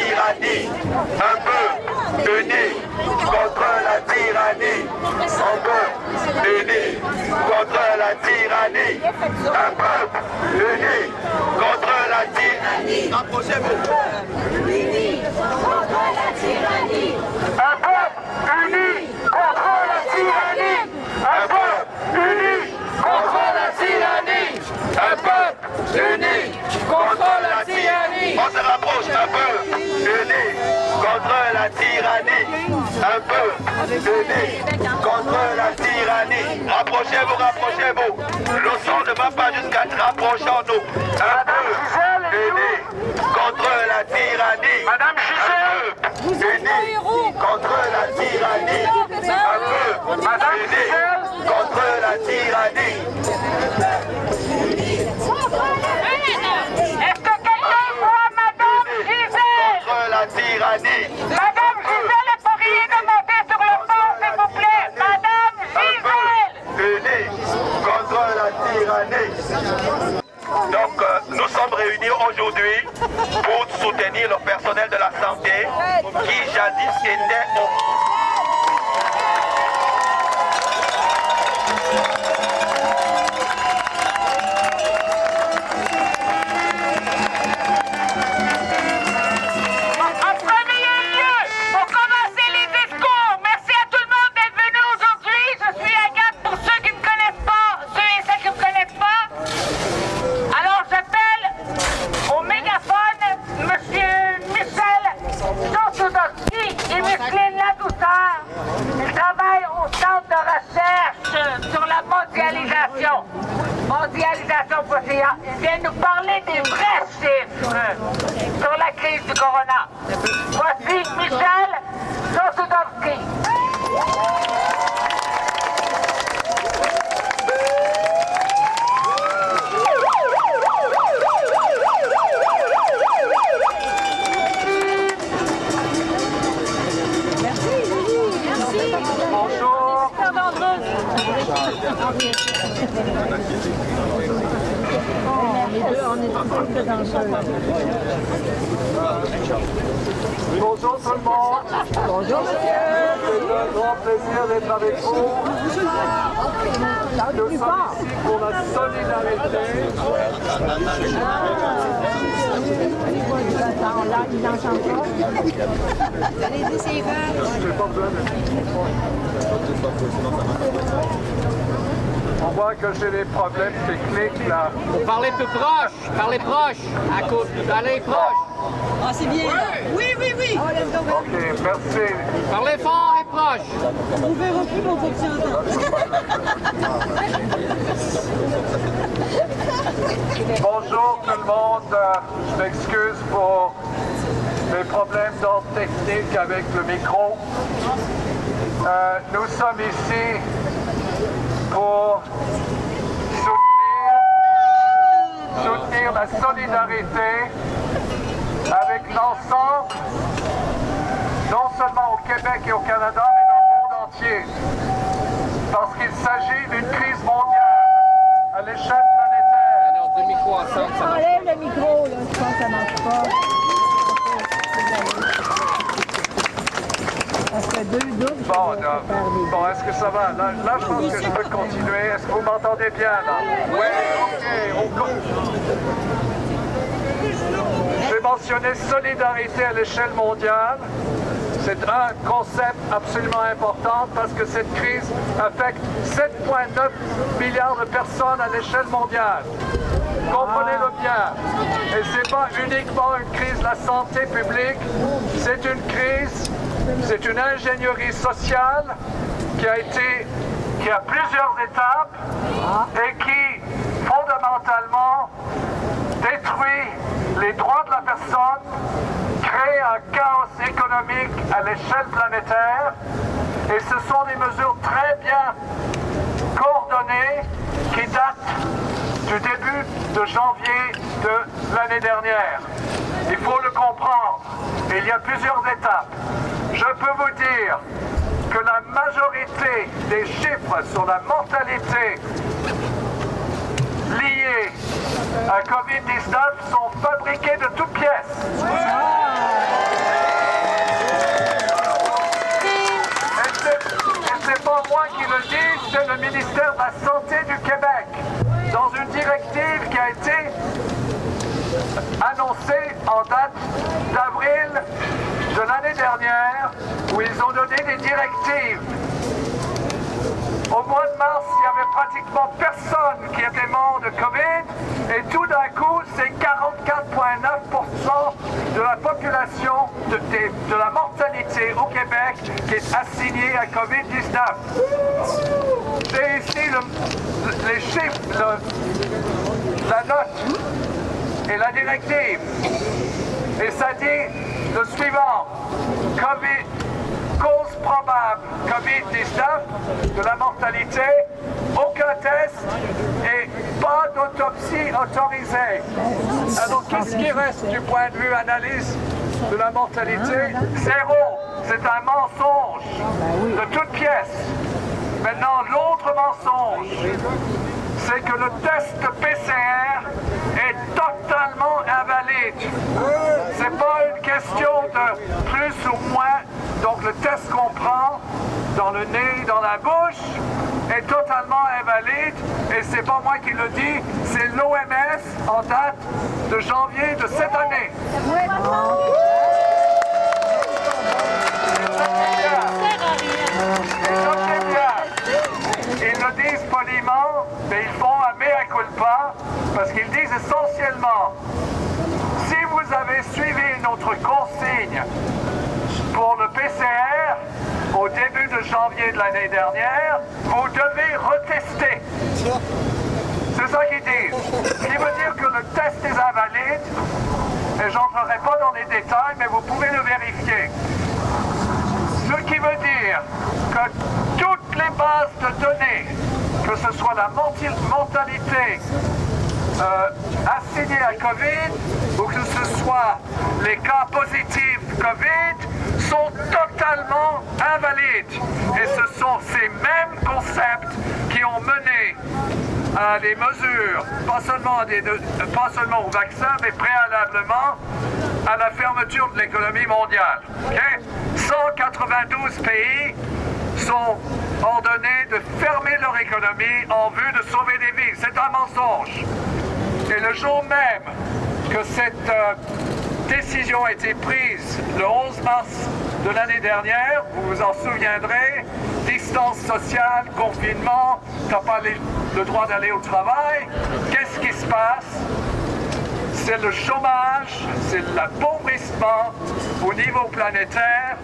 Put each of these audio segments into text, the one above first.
tyrannie. Un peuple uni contre la tyrannie. Un peuple uni contre la tyrannie. Un peuple uni contre la tyrannie. Rapprochez-vous. Uni contre la tyrannie. Un peuple uni contre la tyrannie. Un peuple uni contre la tyrannie. Un peuple uni contre la tyrannie. On se rapproche. Un peuple uni contre la tyrannie. Un peuple uni contre la tyrannie. Rapprochez-vous, rapprochez-vous. Le son ne va pas jusqu'à rapprochons-nous. Un peuple uni contre la tyrannie. Madame Gisèle, uni contre la tyrannie. Un peuple uni contre la tyrannie. Est-ce que quelqu'un voit Madame Gisèle? Contre la tyrannie. Madame Gisèle est priée de monter sur le pont, s'il vous plaît. Madame Gisèle. Unis contre la tyrannie. Donc, nous sommes réunis aujourd'hui pour soutenir le personnel de la santé qui jadis était au... Mondialisation Poséa, il vient nous parler des vrais chiffres sur la crise du corona. Voici Michel Josudowski. Bonjour tout le monde. Bonjour monsieur. C'est un grand plaisir d'être avec vous. Nous sommes ici pour la solidarité. On voit que j'ai des problèmes techniques là. Parlez plus proche, parlez proche, à côté, allez proche. Ah, c'est bien. Oui, oui, oui. Ok, merci. Parlez fort et proche. On verra plus mon fonctionnaire. Bonjour tout le monde. Je m'excuse pour mes problèmes d'ordre technique avec le micro. Nous sommes ici pour soutenir la solidarité avec l'ensemble, non seulement au Québec et au Canada, mais dans le monde entier. Parce qu'il s'agit d'une crise mondiale à l'échelle planétaire. Alors, deux micros ensemble, ça marche. Enlève le micro, là, je pense que ça marche pas. Parce que deux doubles. Bon, est-ce que ça va? Là, je pense que je peux continuer. Est-ce que vous m'entendez bien, là? Oui, ok. J'ai mentionné solidarité à l'échelle mondiale. C'est un concept absolument important parce que cette crise affecte 7,9 milliards de personnes à l'échelle mondiale. Comprenez-le bien. Et ce n'est pas uniquement une crise de la santé publique, c'est une crise, c'est une ingénierie sociale qui a plusieurs étapes et qui, fondamentalement, détruit les droits de la personne, crée un chaos économique à l'échelle planétaire, et ce sont des mesures très bien coordonnées qui datent du début de janvier de l'année dernière. Il faut le comprendre. Il y a plusieurs étapes. Je peux vous dire que la majorité des chiffres sur la mortalité liés à COVID-19 sont fabriqués de toutes pièces. c'est le ministère de la Santé du Québec, dans une directive qui a été annoncée en date d'avril de l'année dernière, où ils ont donné des directives. Au mois de mars, il n'y avait pratiquement personne qui était mort de COVID, et tout d'un coup, c'est 44,9% de la population, de la mortalité au Québec qui est assignée à COVID-19. C'est ici les chiffres, la note et la directive. Et ça dit le suivant: COVID, cause probable COVID-19, de la mortalité, aucun test et pas d'autopsie autorisée. Alors qu'est-ce qui reste du point de vue analyse de la mortalité? Zéro. C'est un mensonge de toute pièce. Maintenant, l'autre mensonge, c'est que le test PCR est totalement invalide. C'est pas une question de plus ou moins. Donc le test qu'on prend dans le nez, dans la bouche, est totalement invalide. Et c'est pas moi qui le dis, c'est l'OMS en date de janvier de cette année. Ils le disent poliment, mais ils font un mea culpa, parce qu'ils disent essentiellement: si vous avez suivi notre consigne pour le PCR au début de janvier de l'année dernière, vous devez retester. C'est ça qu'ils disent. Ce qui veut dire que le test est invalide, et j'entrerai pas dans les détails, mais vous pouvez le vérifier. Ce qui veut dire que toutes les bases de données, que ce soit la mortalité assignée à COVID ou que ce soit les cas positifs COVID, sont totalement invalides. Et ce sont ces mêmes concepts qui ont mené à des mesures, pas seulement au vaccin, mais préalablement à la fermeture de l'économie mondiale. Okay? 192 pays sont ordonnés de fermer leur économie en vue de sauver des vies. C'est un mensonge. Et le jour même que cette décision a été prise, le 11 mars de l'année dernière, vous vous en souviendrez, distance sociale, confinement, tu n'as pas le droit d'aller au travail. Qu'est-ce qui se passe? C'est le chômage, c'est l'appauvrissement au niveau planétaire,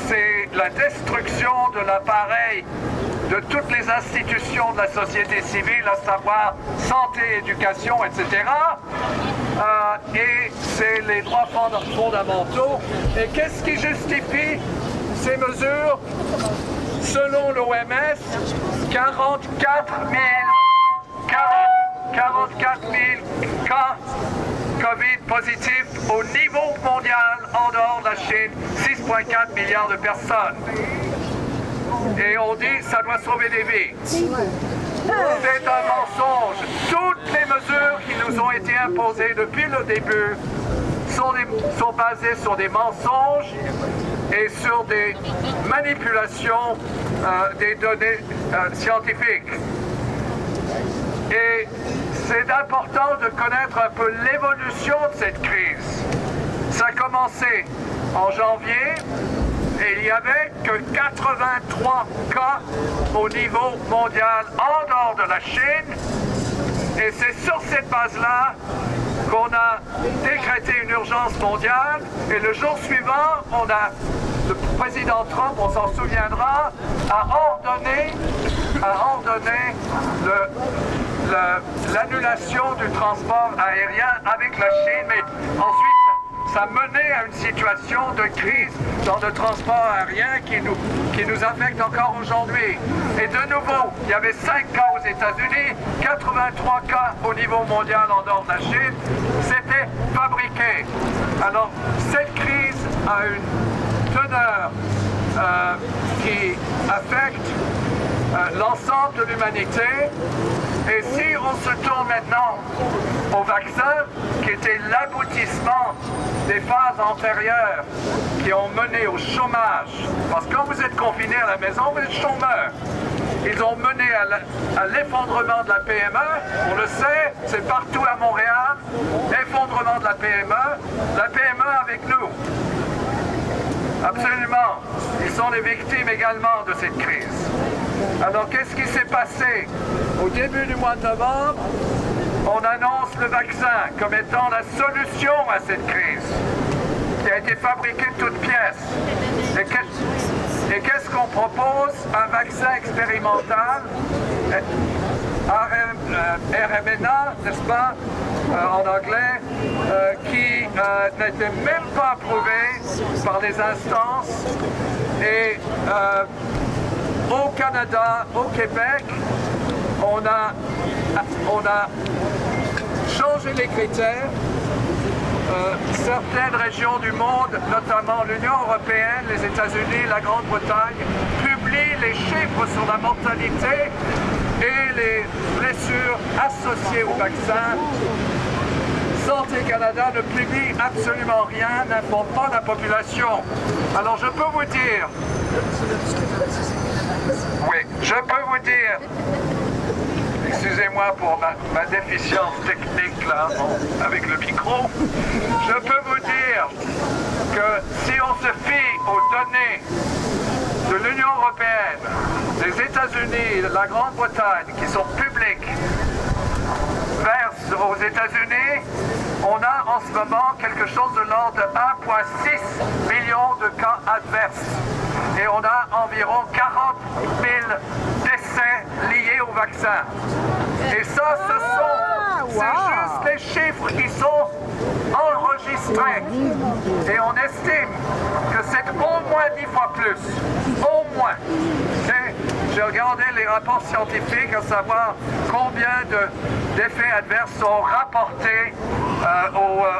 c'est la destruction de l'appareil de toutes les institutions de la société civile, à savoir santé, éducation, etc. Et c'est les droits fondamentaux. Et qu'est-ce qui justifie ces mesures? Selon l'OMS, 44 000 cas COVID positifs au niveau mondial en dehors de la Chine, 6,4 milliards de personnes. Et on dit que ça doit sauver des vies. C'est un mensonge. Toutes les mesures qui nous ont été imposées depuis le début sont basées sur des mensonges et sur des manipulations des données scientifiques. Et c'est important de connaître un peu l'évolution de cette crise. Ça a commencé en janvier et il n'y avait que 83 cas au niveau mondial en dehors de la Chine. Et c'est sur cette base-là qu'on a décrété une urgence mondiale. Et le jour suivant, le président Trump, on s'en souviendra, a ordonné l'annulation du transport aérien avec la Chine, mais ensuite ça menait à une situation de crise dans le transport aérien qui nous affecte encore aujourd'hui. Et de nouveau, il y avait 5 cas aux États-Unis, 83 cas au niveau mondial en dehors de la Chine. C'était fabriqué. Alors, cette crise a une teneur qui affecte l'ensemble de l'humanité. Et si on se tourne maintenant au vaccin, qui était l'aboutissement des phases antérieures qui ont mené au chômage. Parce que quand vous êtes confiné à la maison, vous êtes chômeur. Ils ont mené à l'effondrement de la PME, on le sait, c'est partout à Montréal, effondrement de la PME avec nous. Absolument, ils sont les victimes également de cette crise. Alors qu'est-ce qui s'est passé? Au début du mois de novembre, on annonce le vaccin comme étant la solution à cette crise, qui a été fabriqué de toutes pièces. Et qu'est-ce qu'on propose? Un vaccin expérimental, RMNA, n'est-ce pas, en anglais, qui n'était même pas approuvé par les instances. Et au Canada, au Québec, on a changé les critères. Certaines régions du monde, notamment l'Union européenne, les États-Unis, la Grande-Bretagne, publient les chiffres sur la mortalité et les blessures associées au vaccin. Santé Canada ne publie absolument rien, n'informe pas la population. Alors je peux vous dire, excusez-moi pour ma déficience technique là, avec le micro, je peux vous dire que si on se fie aux données de l'Union européenne, des États-Unis, de la Grande-Bretagne, qui sont publiques, versus aux États-Unis, on a en ce moment quelque chose de l'ordre de 1,6 million de cas adverses. Et on a environ 40 000 décès liés au vaccin. Et ça, c'est juste les chiffres qui sont enregistrés. Et on estime que c'est au moins 10 fois plus. Au moins. J'ai regardé les rapports scientifiques à savoir combien d'effets adverses sont rapportés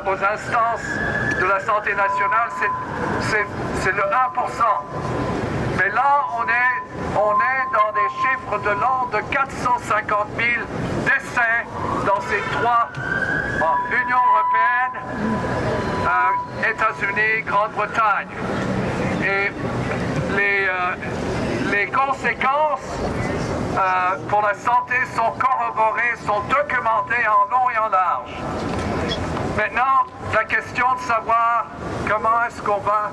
aux instances de la santé nationale. C'est le 1%. Mais là, on est dans des chiffres de l'ordre de 450 000 décès dans ces trois, Union européenne, États-Unis, Grande-Bretagne. Et les conséquences pour la santé sont corroborées, sont documentées en long et en large. Maintenant, la question de savoir comment est-ce qu'on va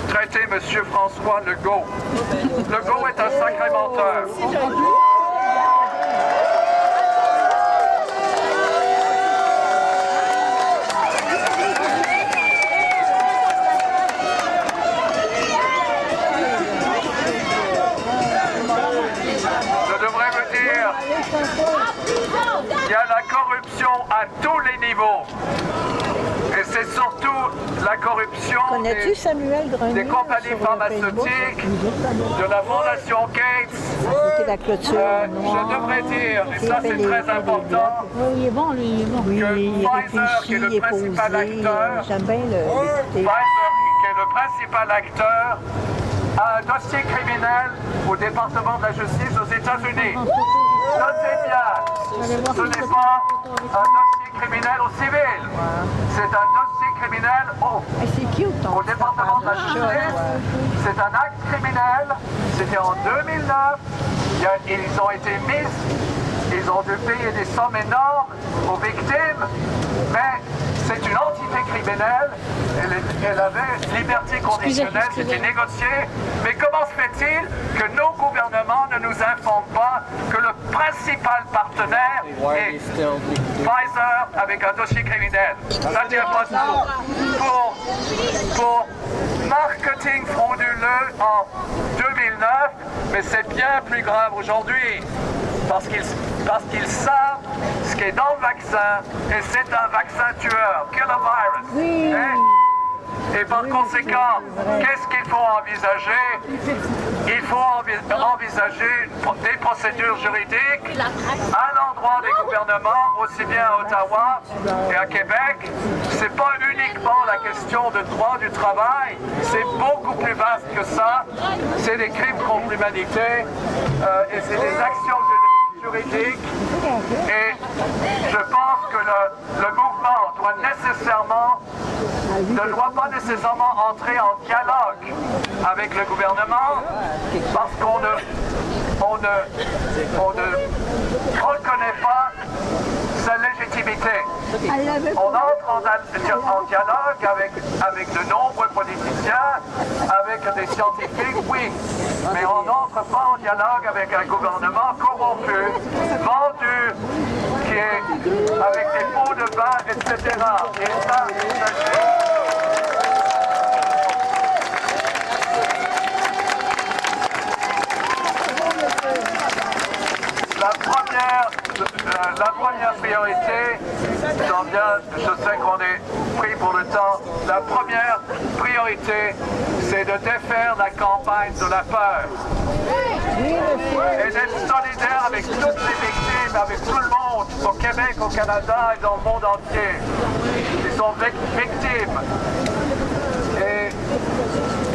traiter M. François Legault. Legault est un sacré menteur. Je devrais vous dire, il y a la corruption à tous les niveaux. Et c'est surtout la corruption des compagnies pharmaceutiques, de la Fondation Gates. Je devrais dire, et ça c'est très important, que Pfizer, qui est le principal acteur, a un dossier criminel au département de la justice aux États-Unis. Notez bien, ce n'est pas un dossier criminel au civil, c'est un dossier criminel au département de la justice. C'est un acte criminel, c'était en 2009, ils ont dû payer des sommes énormes aux victimes, mais c'est une entité criminelle, elle avait liberté conditionnelle, c'était négocié, mais comment se fait-il que nos gouvernements ne nous informent pas que le principal partenaire est Pfizer avec un dossier criminel? Ça tient pas pour marketing frauduleux en 2009, mais c'est bien plus grave aujourd'hui, parce qu'ils savent ce qui est dans le vaccin, et c'est un vaccin tueur, killer virus. Oui. Et par conséquent, qu'est-ce qu'il faut envisager? Il faut envisager des procédures juridiques à l'endroit des gouvernements, aussi bien à Ottawa et à Québec. C'est pas uniquement la question de droit du travail, c'est beaucoup plus vaste que ça. C'est des crimes contre l'humanité et c'est des actions juridiques. Et je pense que le mouvement ne doit pas nécessairement entrer en dialogue avec le gouvernement parce qu'on ne reconnaît pas sa légitimité. On entre en dialogue avec de nombreux politiciens, avec des scientifiques, oui, mais on n'entre pas en dialogue avec un gouvernement corrompu, vendu, qui est avec des pots de vin, etc. Et ça, la première priorité, je sais qu'on est pris pour le temps, la première priorité, c'est de défaire la campagne de la peur. Et d'être solidaire avec toutes les victimes, avec tout le monde, au Québec, au Canada et dans le monde entier. Ils sont victimes. Et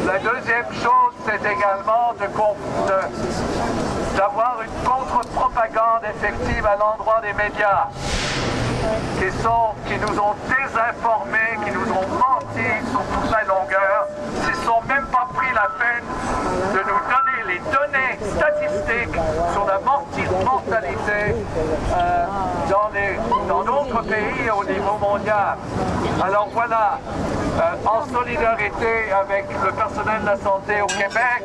la deuxième chose, c'est également d'avoir une contre-propagande effective à l'endroit des médias qui nous ont désinformés, qui nous ont menti sur toute la longueur, qui ne sont même pas pris la peine de nous donner les données statistiques sur la mortalité dans d'autres pays au niveau mondial. Alors voilà, en solidarité avec le personnel de la santé au Québec,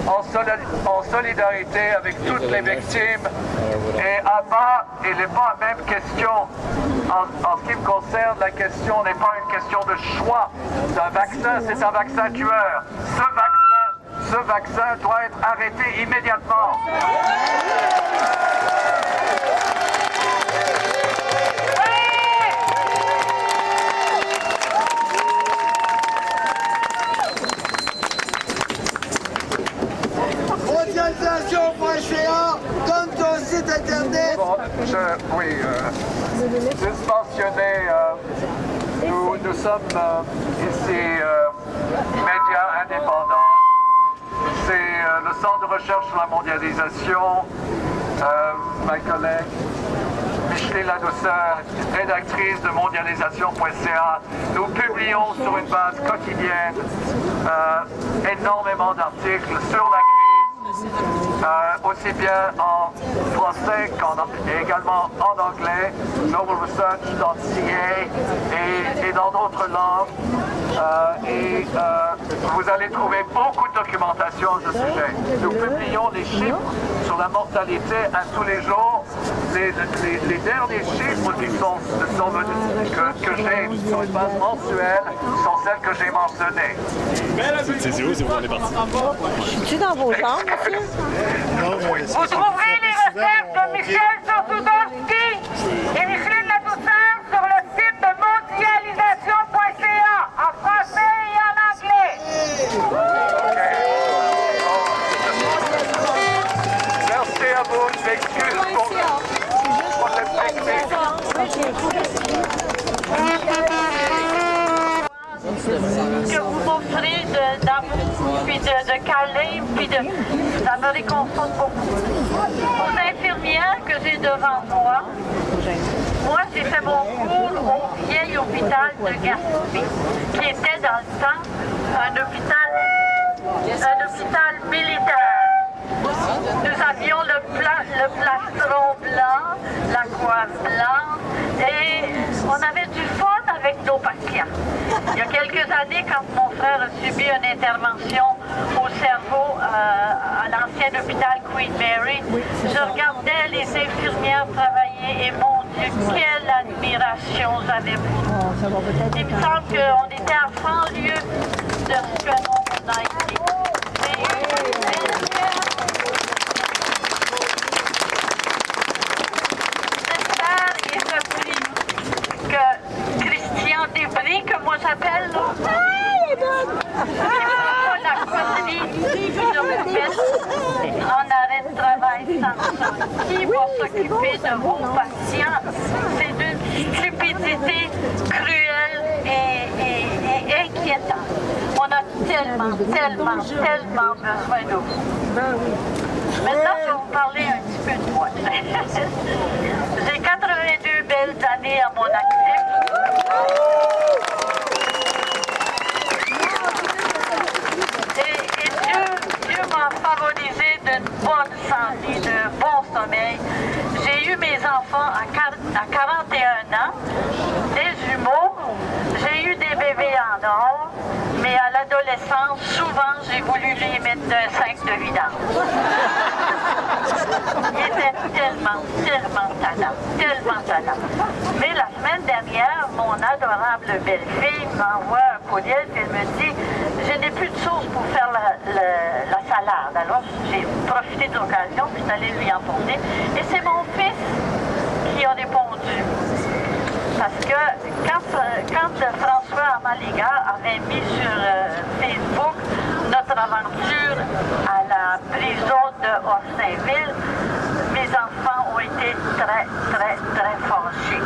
en solidarité avec toutes les victimes, et à bas, il n'est pas la même question. En ce qui me concerne, la question n'est pas une question de choix d'un vaccin, c'est un vaccin tueur. Ce vaccin doit être arrêté immédiatement. Mondialisation.ca, comme ton site internet. Bon, juste mentionner, nous sommes ici médias indépendants. C'est le Centre de recherche sur la mondialisation. Ma collègue Micheline Ladouceur, rédactrice de mondialisation.ca. Nous publions sur une base quotidienne énormément d'articles sur la crise. Aussi bien en français et également en anglais, globalresearch.ca et dans d'autres langues. Vous allez trouver beaucoup de documentation à ce sujet. Nous publions les chiffres sur la mortalité à tous les jours. Les derniers chiffres que j'ai sur une base mensuelle sont celles que j'ai mentionnées. C'est où on est parti? Je suis dans vos chambres, monsieur? Vous trouverez les recettes de Michel Sosudowski et Micheline Ladouceur sur le site de mondialisation.ca en français et en anglais. Merci à vous, je m'excuse pour le technique. Que vous m'offrez d'amour, puis de câlin, puis ça me réconforte beaucoup. Aux infirmières que j'ai devant moi, j'ai fait mon cours au vieil hôpital de Gaspé, qui était dans le temps un hôpital militaire. Nous avions le plastron blanc, la coiffe blanche, et on avait du fun avec nos patients. Il y a quelques années, quand mon frère a subi une intervention au cerveau à l'ancien hôpital Queen Mary, je regardais les infirmières travailler et mon Dieu, quelle admiration j'avais pour eux. Il me semble qu'on était à 100 lieues de ce que nous on a été. Que Christian Desbris, que moi j'appelle, là, la coterie de vous mettre en arrêt de travail sans ça. Qui va s'occuper de vos patients? C'est d'une stupidité cruelle et inquiétante. On a tellement besoin de vous. Maintenant, je vais vous parler un petit peu de moi. J'ai 82 belles années à mon actif. an, des jumeaux. J'ai eu des bébés en or, mais à l'adolescence, souvent, j'ai voulu les mettre d'un sac de vidange. Il était tellement talent. Mais la semaine dernière, mon adorable belle-fille m'envoie un courriel et elle me dit « Je n'ai plus de sauce pour faire la salade. » Alors, j'ai profité de l'occasion puis je suis allée lui emporter. Et c'est mon fils qui a répondu. Parce que quand François Amaliga avait mis sur Facebook notre aventure à la prison de Orsainville, mes enfants ont été très fâchés.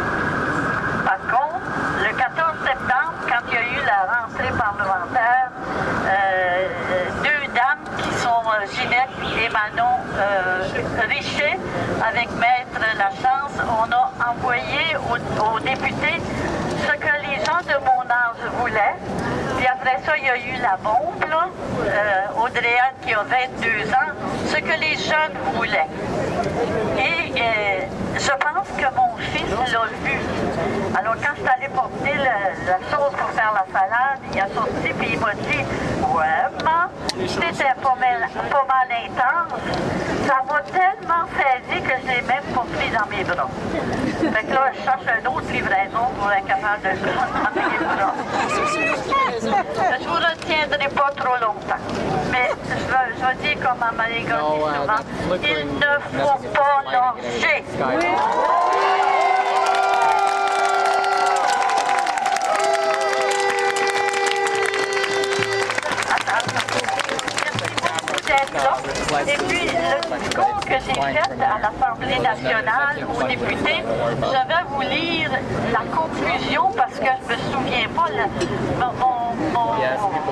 Par contre, le 14 septembre, quand il y a eu la rentrée parlementaire, deux dames qui sont Ginette et Manon Richer, avec Maître Lachance, on a envoyé aux députés ce que les gens de mon âge voulaient. Puis après ça, il y a eu la bombe, là, Audrey Anne qui a 22 ans, ce que les jeunes voulaient. Et je pense que mon fils l'a vu. Alors quand je suis allée porter la sauce pour faire la salade, il a sorti et il m'a dit « Ouais, maman, c'était pas mal intense. Ça m'a tellement saisi que je l'ai même pas pris dans mes bras. » Fait que là, je cherche une autre livraison pour être capable de le prendre dans mes bras. Je vous retiendrai pas trop longtemps. Mais je vais dire comme Amaliga dit souvent, il ne faut pas lâcher. Et puis, le discours que j'ai fait à l'Assemblée nationale aux députés, je vais vous lire la conclusion parce que je ne me souviens pas,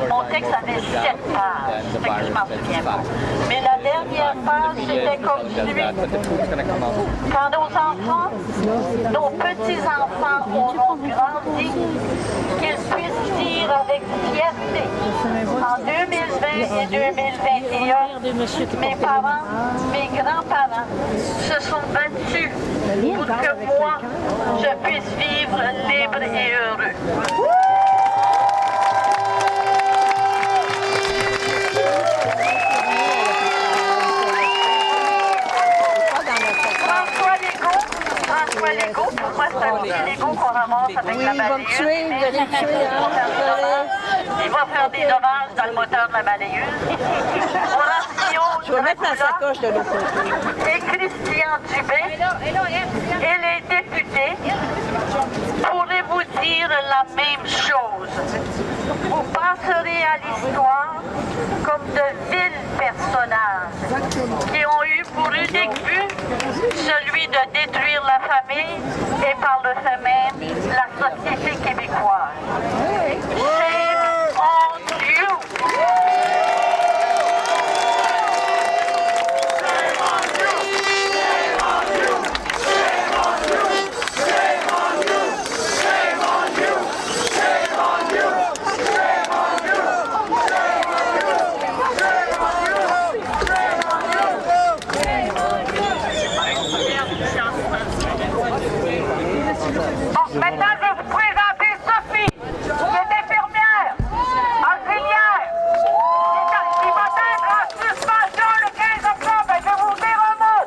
mon texte avait 7 pages, fait que je m'en souviens pas. Mais la dernière page, c'était comme suit. Quand nos enfants, nos petits-enfants auront grandi, qu'ils puissent dire avec fierté, en 2020 et 2021, mes parents, mes grands-parents se sont battus pour que moi, je puisse vivre libre et heureux. François Legault, pour moi c'est un petit Lego qu'on ramasse avec la balayeuse. Il va faire des dommages dans le moteur de la balayeuse. Je vais mettre la sacoche de l'autre côté. Et Christian Dubé et les députés pourraient vous dire la même chose. Vous passerez à l'histoire comme de vils personnages qui ont eu pour unique but celui de détruire la famille et par le fait même la société québécoise. Shame on you! Maintenant, je vais vous présenter Sophie, qui est infirmière, auxiliaire, qui va être en suspension le 15 octobre. Je vais vous dire un mot.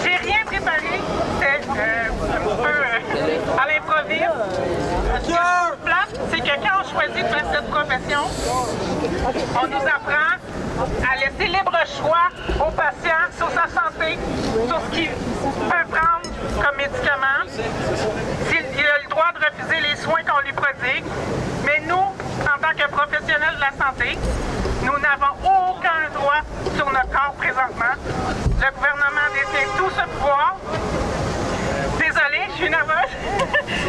J'ai rien préparé, c'est un peu à l'improviste. Ce qui est plate, c'est que quand on choisit de faire cette profession, on nous apprend à laisser libre choix aux patients sur sa santé, sur ce qu'il peut prendre comme médicament, s'il a le droit de refuser les soins qu'on lui prodigue. Mais nous, en tant que professionnels de la santé, nous n'avons aucun droit sur notre corps présentement. Le gouvernement détient tout ce pouvoir. Désolée, je suis nerveuse.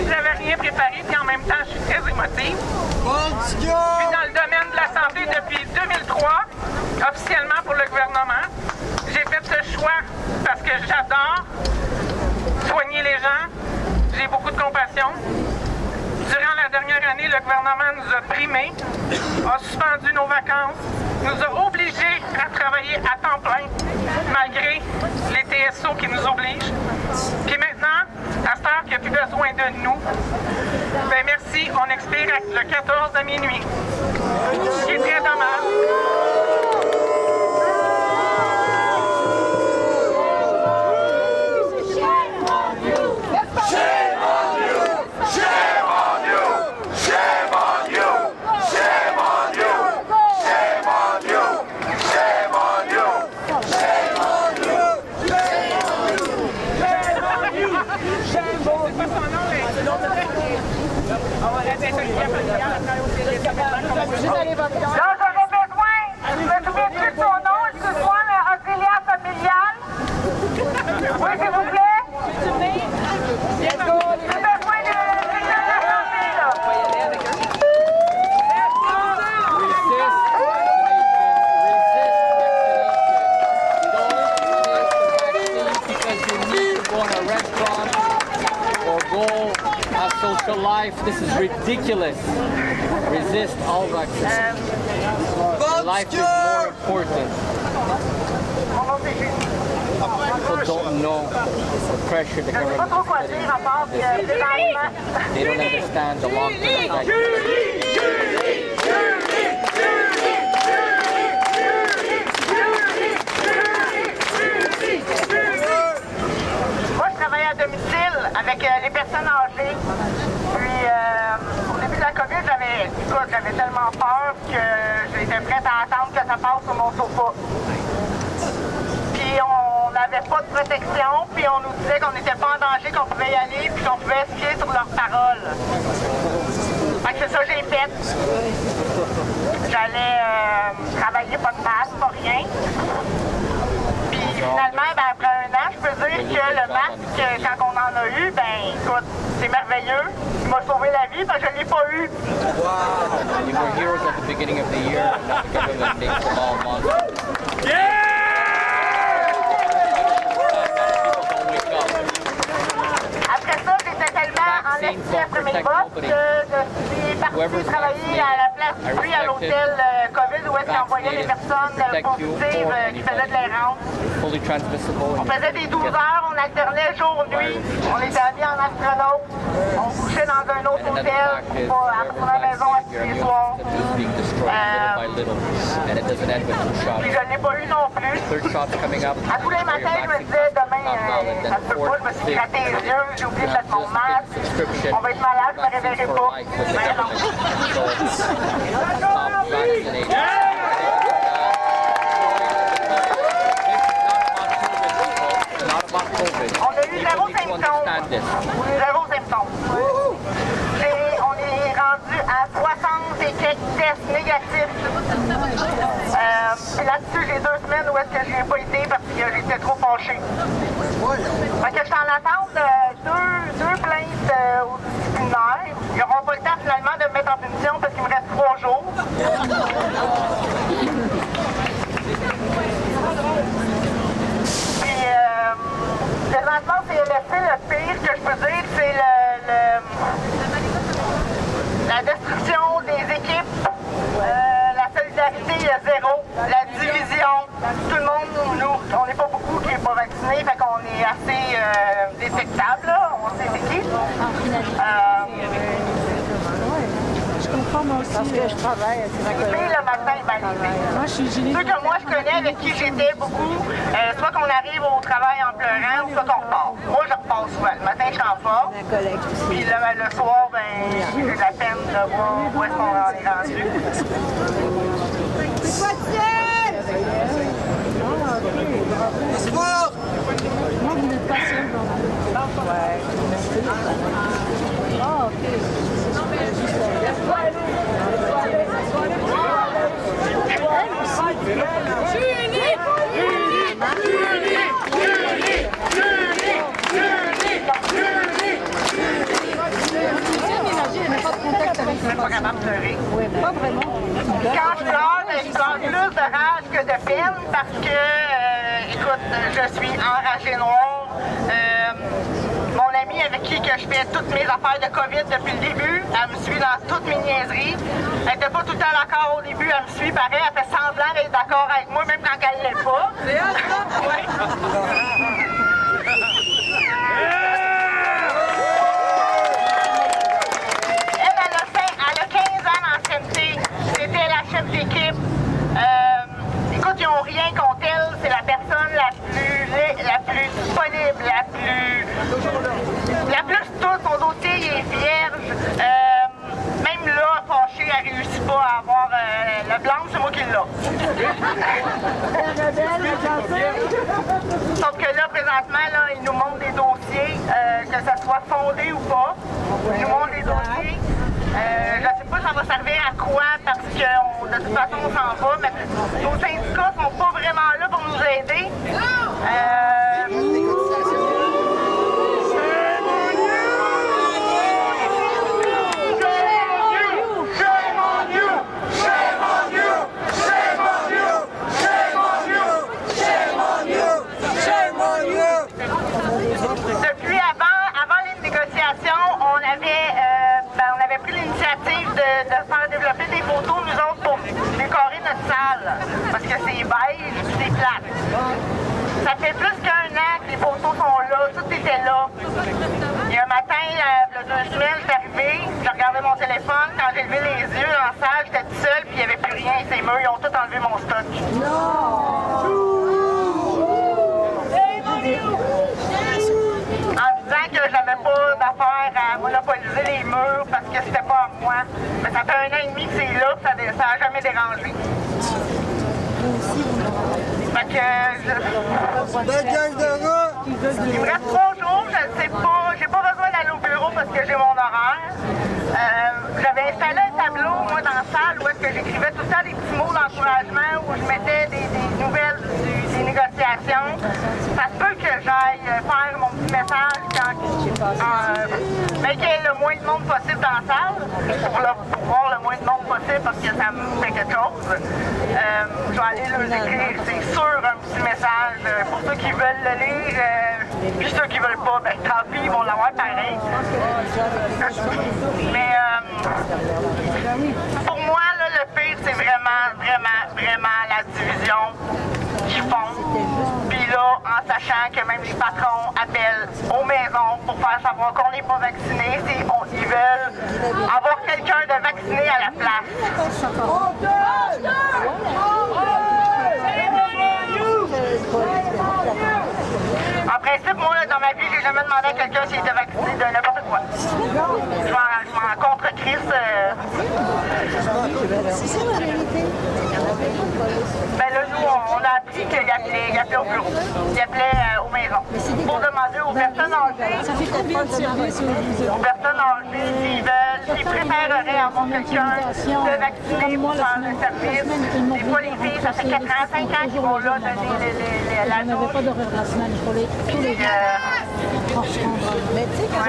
J'avais rien préparé, puis en même temps, je suis très émotive. Je suis dans le domaine de la santé depuis 2003, officiellement pour le gouvernement. J'ai fait ce choix parce que j'adore soigner les gens. J'ai beaucoup de compassion. Durant la dernière année, le gouvernement nous a primés, a suspendu nos vacances, nous a obligés à travailler à temps plein plainte, malgré les TSO qui nous obligent. Puis maintenant, à cette heure qu'il n'y a plus besoin de nous, ben merci, on expire le 14 à minuit. Ce qui est très dommage. Là, j'aurais besoin, je me souviens plus de son nom, excuse-moi, mais auxiliaire familial. Oui, s'il vous plaît. J'ai besoin de la santé, là. Because you need to go in a restaurant or go have social life. This is ridiculous. Resist all vaccines. Life is more important. People don't know the pressure the government is putting on this. They don't understand the long-term effects. Moi, je travaille à domicile avec les personnes âgées. Puis, au début de la COVID, j'avais tellement peur que j'étais prête à attendre que ça passe sur mon sofa. Puis, on n'avait pas de protection, puis on nous disait qu'on n'était pas en danger, qu'on pouvait y aller, puis qu'on pouvait se fier sur leurs paroles. Fait que c'est ça que j'ai fait. J'allais travailler pas de masque, pas rien. Puis finalement, ben, après un an, je peux dire que le masque, quand on en a eu, ben écoute, c'est merveilleux. Il m'a sauvé la vie parce que je ne l'ai pas eu. You were heroes at the beginning of the year. The government makes them all monsters. Après ça, j'étais tellement en estime après mes bottes que je suis partie travailler à la place du à l'hôtel COVID où est-ce qu'ils envoyaient les personnes positives qui faisaient de l'errance. Fully transmissible. On faisait des 12 heures, on alternait jour-nuit, on était habillés en astronaute, on couchait dans un autre hôtel pour retourner à la maison à tous les soirs. Puis je ne l'ai pas eu non plus. À tous les matins, je me disais demain, ça se peut pas, je me suis gratté les yeux, j'ai oublié de mettre mon masque, on va être malade, je ne me réveillerai pas. Mais non. On a eu zéro symptôme. Zéro symptôme. Et on est rendu à 60 et quelques tests négatifs. Puis là-dessus, j'ai 2 semaines où est-ce que je n'ai pas été parce que j'étais trop fâchée. Fait que je suis en attente de deux plaintes au disciplinaire. Ils n'auront pas le temps finalement de me mettre en punition parce qu'il me reste 3 jours. Puis, présentement, CLSC, le pire que je peux dire, c'est la destruction des équipes. La solidarité, il y a zéro. La division, tout le monde, nous, on n'est pas beaucoup qui n'est pas vacciné, fait qu'on est assez détectable, là. On sait c'est qui. Je comprends moi aussi. Parce que je travaille avec ma collègue. Le matin, ben, Moi, je suis hygiéniste. ceux que moi je connais avec qui j'étais beaucoup, soit qu'on arrive au travail en pleurant, ou soit qu'on repart. Moi, je repars souvent. Le matin, je suis en forme. Ma collègue aussi. Puis le soir, ben, j'ai de la peine de voir où est-ce qu'on en est rendu. C'est pas tienne! Espoir! Moi, vous n'êtes pas seul dans la... Ouais. Ah, ok. Je suis pas capable de pleurer. Oui, pas vraiment. Quand je pleure, ben, je pleure plus de rage que de peine parce que, écoute, je suis enragée noire. Mon ami amie avec qui que je fais toutes mes affaires de COVID depuis le début. Elle me suit dans toutes mes niaiseries. Elle n'était pas tout le temps d'accord au début, elle me suit pareil, elle fait semblant d'être d'accord avec moi, même quand elle ne l'est pas. Elle a 15 ans d'ancienneté. C'était la chef d'équipe. Écoute, ils n'ont rien contre elle. C'est la personne la plus disponible, la plus toute. Son dossier il est vierge. Même là, fâchée, elle ne réussit pas à avoir le blanc, c'est moi qui l'ai. Sauf que là, présentement, là, ils nous montrent des dossiers, que ça soit fondé ou pas. Ils nous montrent des dossiers. Je ne sais pas ça va servir à quoi parce que de toute façon on s'en va, mais nos syndicats sont pas vraiment là pour nous aider. Depuis avant les négociations, on avait pris l'initiative de faire développer des photos, nous autres, pour décorer notre salle. Parce que c'est beige et c'est plate. Ça fait plus qu'un an que les photos sont là, tout était là. Il y a un matin, il y a 2 semaines, je suis arrivée, je regardais mon téléphone, quand j'ai levé les yeux dans la salle, j'étais toute seule, puis il n'y avait plus rien. Ces murs, ils ont tout enlevé mon stock. En disant que j'avais pas d'affaire à monopoliser les murs parce que c'était pas à moi. Mais ça fait 1 an et demi que c'est là, ça n'a jamais dérangé. Fait que il me reste 3 jours, je ne sais pas, j'ai pas besoin d'aller au bureau parce que j'ai mon horaire. J'avais installé un tableau, moi, dans la salle où est-ce que j'écrivais tout le temps des petits mots d'encouragement, où je mettais des nouvelles des négociations. Ça se peut que j'aille faire mon petit message mais qu'il y ait le moins de monde possible dans la salle, pour voir le moins de monde possible parce que ça me fait quelque chose. Je vais aller leur écrire, c'est sûr, un petit message pour ceux qui veulent le lire, puis ceux qui veulent pas, ben tant pis, ils vont l'avoir pareil. Mais pour moi, là, le pire, c'est vraiment la division qu'ils font. Puis là, en sachant que même les patrons appellent aux maisons pour faire savoir qu'on n'est pas vacciné, ils veulent avoir quelqu'un de vacciné à la place. En principe, moi, dans ma vie, j'ai jamais demandé à quelqu'un s'il était vacciné de n'importe quoi. Je m'en contre-crisse. Ben là, nous, on a appris qu'il appelait au bureau. Il appelait aux maisons. Pour demander aux personnes âgées, s'ils préféreraient avoir quelqu'un de vacciné pour faire le service. Des fois, les filles, ça fait 4 ans, 5 ans qu'ils vont là donner la douche. Pas d'horaire de la semaine, il faut les tous les jours. Mais tu sais, quand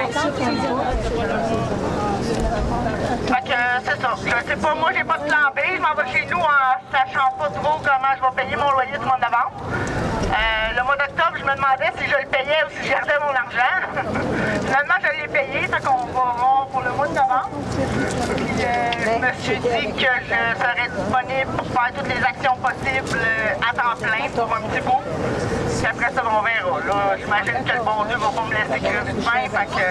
fait que c'est ça. Je sais pas, moi j'ai pas de plan B, je m'en vais chez nous en sachant pas trop comment je vais payer mon loyer du mois de novembre. Le mois d'octobre, je me demandais si je le payais ou si je gardais mon argent. Finalement, je l'ai payé, fait qu'on va voir pour le mois de novembre. Puis, je me suis dit que je serais disponible pour faire toutes les actions possibles à temps plein pour un petit bout. Puis après ça, on verra. Là, j'imagine que le bon Dieu va pas me laisser crever de faim, fait que...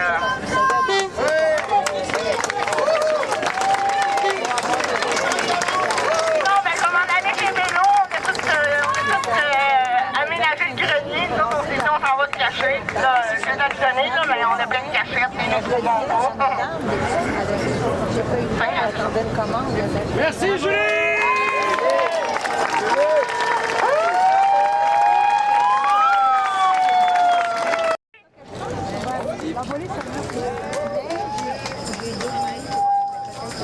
aménager le grenier, nous on s'est dit on s'en va se cacher. Là, je vais te donner, là, mais on a plein de cachettes, mais nous ne trouvons pas. Merci Julie!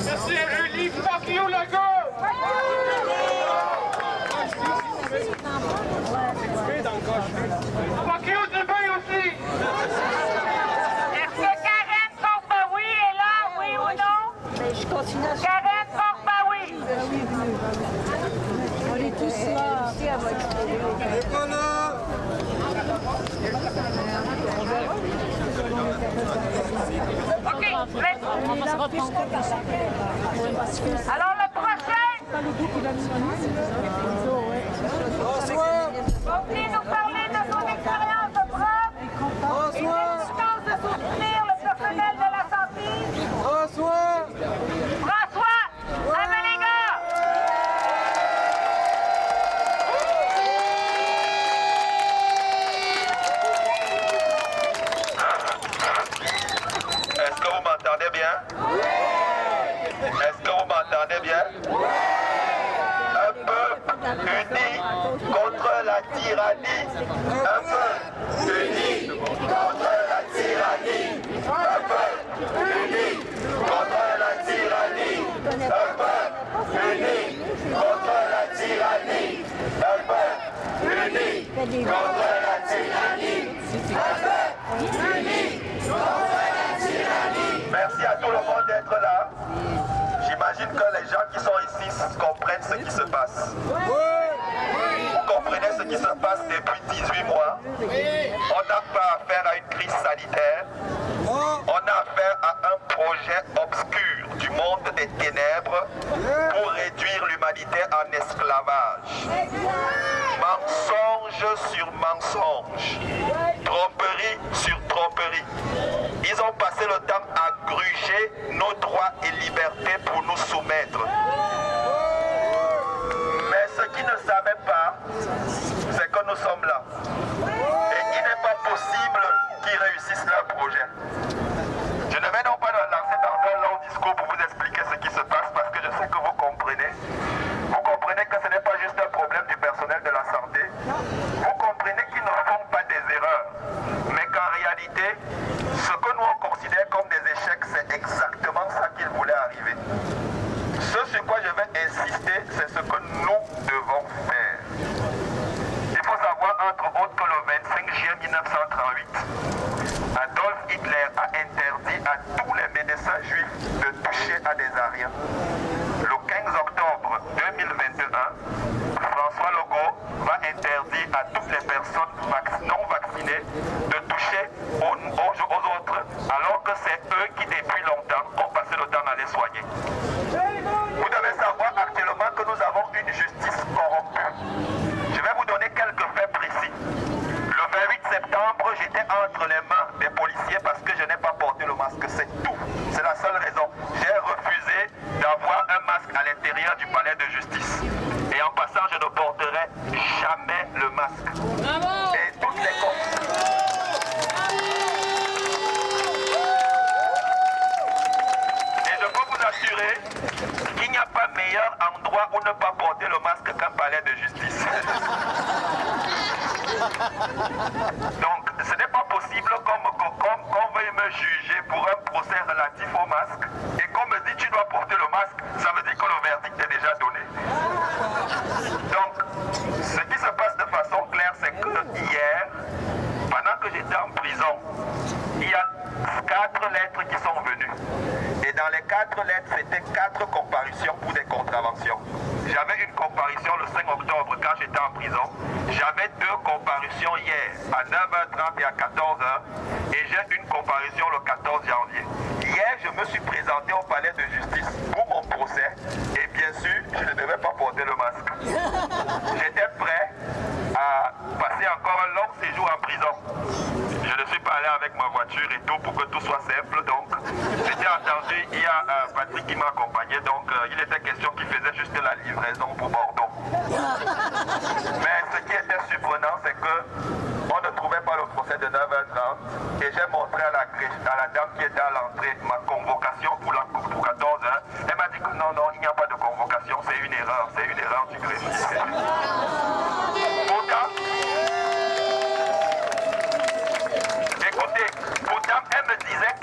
Merci Julie, fuck you le gars! Fuck you du bain aussi! Est-ce que Karen Forbaoui est là, oui ou non? Je continue à Karen Forbaoui! On est tous là. Et voilà. Ok, merci. Alors le prochain, va venir nous parler de son expérience de prof et l'importance de soutenir le personnel de la santé. François, allez les gars! Est-ce que vous m'entendez bien? Est-ce que vous m'entendez bien? Un peuple uni contre la tyrannie. Un peuple uni contre la tyrannie. Un peuple uni contre la tyrannie. Un peuple uni contre la tyrannie. Un peuple uni contre la tyrannie. Un peuple uni contre la tyrannie. Merci à tout le monde d'être là. J'imagine que les gens qui sont ici comprennent ce qui se passe. Vous comprenez ce qui se passe depuis 18 mois. On n'a pas affaire à une crise sanitaire. On a affaire à un projet obscur du monde des ténèbres pour réduire l'humanité en esclavage. Mensonge sur mensonge. Tromperie sur tromperie. Ils ont passé le temps à gruger nos droits et libertés pour nous soumettre. Mais ce qu'ils ne savaient pas, c'est que nous sommes là. Et il n'est pas possible qu'ils réussissent leur projet. Je ne vais donc pas le lancer dans un long discours pour vous expliquer ce qui se passe parce que je sais que vous comprenez. Vous comprenez que ce n'est pas juste un problème du personnel de la santé. Vous comprenez qu'ils ne font pas des erreurs. Mais qu'en réalité, ce que nous on considère comme des échecs, c'est exactement ça qu'ils voulaient arriver. Ce sur quoi je vais insister, c'est ce que nous devons faire. Il faut savoir, entre autres, que le 25 juillet 1938, Adolf Hitler a interdit à tous les médecins juifs de toucher à des Aryens. Le 15 octobre 2021, François Legault va interdire à toutes les personnes non vaccinées de toucher aux autres, alors que c'est eux qui depuis longtemps ont passé le temps à les soigner. Vous devez savoir actuellement que nous avons une justice corrompue. Je vais vous donner quelques faits précis. Le 28 septembre, j'étais entre les mains des policiers parce que je n'ai pas porté le masque. C'est tout. C'est la seule raison. J'ai refusé d'avoir un masque à l'intérieur du palais de justice. Et en passant, je ne porterai jamais le masque. Et toutes les Et je peux vous assurer qu'il n'y a pas meilleur endroit où ne pas porter le masque qu'un palais de justice. Donc, ce n'est pas possible qu'on veuille me juger pour un procès relatif au masque et qu'on me dit tu dois porter le masque, ça veut dire que le verdict est déjà donné. Donc, ce qui se passe de façon claire, c'est que hier, pendant que j'étais en prison, il y a 4 lettres qui sont venues. Et dans les 4 lettres, c'était 4 comparutions pour des contraventions. J'avais une comparution le 5 octobre quand j'étais en prison. J'avais 2 comparutions hier à 9h30 et à 14h. Et j'ai une comparution le 14 janvier. Hier, je me suis présenté au palais de justice pour mon procès. Et bien sûr, je ne devais pas porter le masque. J'étais prêt à passer encore un long séjour en prison. Je ne suis pas allé avec ma voiture et tout pour que tout soit simple. Donc, j'étais attendu. Il y a Patrick qui m'a accompagné. Donc, il était question qu'il faisait juste la livraison pour Bordeaux. Mais ce qui était surprenant, c'est que on ne trouvait pas le procès de 9h30. Et j'ai montré à la dame qui était à l'entrée ma convocation pour 14h. Elle m'a dit que non, il n'y a pas de convocation. C'est une erreur du greffier. Pourtant, elle me disait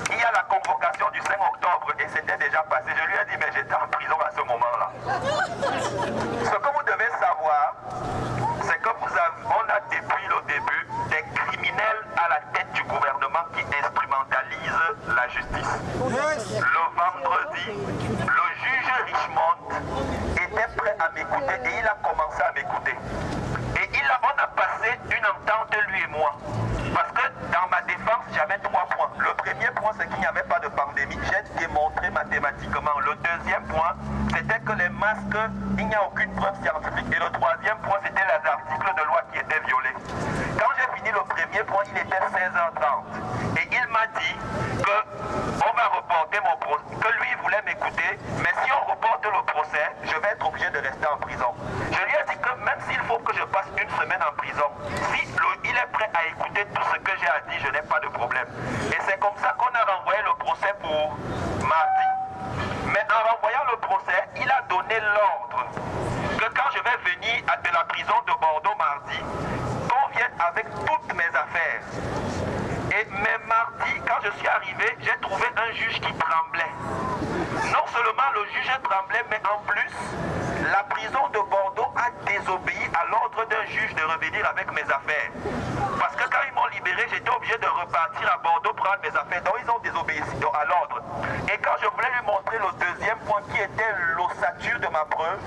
qu'il y a la convocation du 5 octobre et c'était déjà passé. Je lui ai dit, mais j'étais en prison à ce moment-là. Ce que vous devez savoir, c'est que on a depuis le début des criminels à la tête du gouvernement qui instrumentalisent la justice. Le vendredi, le juge Richmond était prêt à m'écouter et il a commencé à m'écouter. Et on a passé une entente, lui et moi. Parce que dans ma défense, j'avais point, c'est qu'il n'y avait pas de pandémie. J'ai démontré mathématiquement. Le deuxième point, c'était que les masques, il n'y a aucune preuve scientifique. Et le troisième point, c'était les articles de loi qui étaient violés. Quand j'ai fini le premier point, il était 16h30. Et il m'a dit qu'on va reporter mon procès, que lui voulait m'écouter, mais si on reporte le procès, je vais être obligé de rester en prison. Je lui ai dit que même s'il faut que je passe une semaine en prison, si il est prêt à écouter tout ce que j'ai à dire, je n'ai pas de problème. Et c'est comme ça qu'on a renvoyé le procès pour mardi. Mais en renvoyant le procès, il a donné l'ordre que quand je vais venir de la prison de Bordeaux mardi, qu'on vienne avec toutes mes affaires. Mais mardi, quand je suis arrivé, j'ai trouvé un juge qui tremblait. Non seulement le juge tremblait, mais en plus, la prison de Bordeaux a désobéi à l'ordre d'un juge de revenir avec mes affaires. Parce que quand ils m'ont libéré, j'étais obligé de repartir à Bordeaux prendre mes affaires. Donc ils ont désobéi à l'ordre. Et quand je voulais lui montrer le deuxième point qui était l'ossature de ma preuve,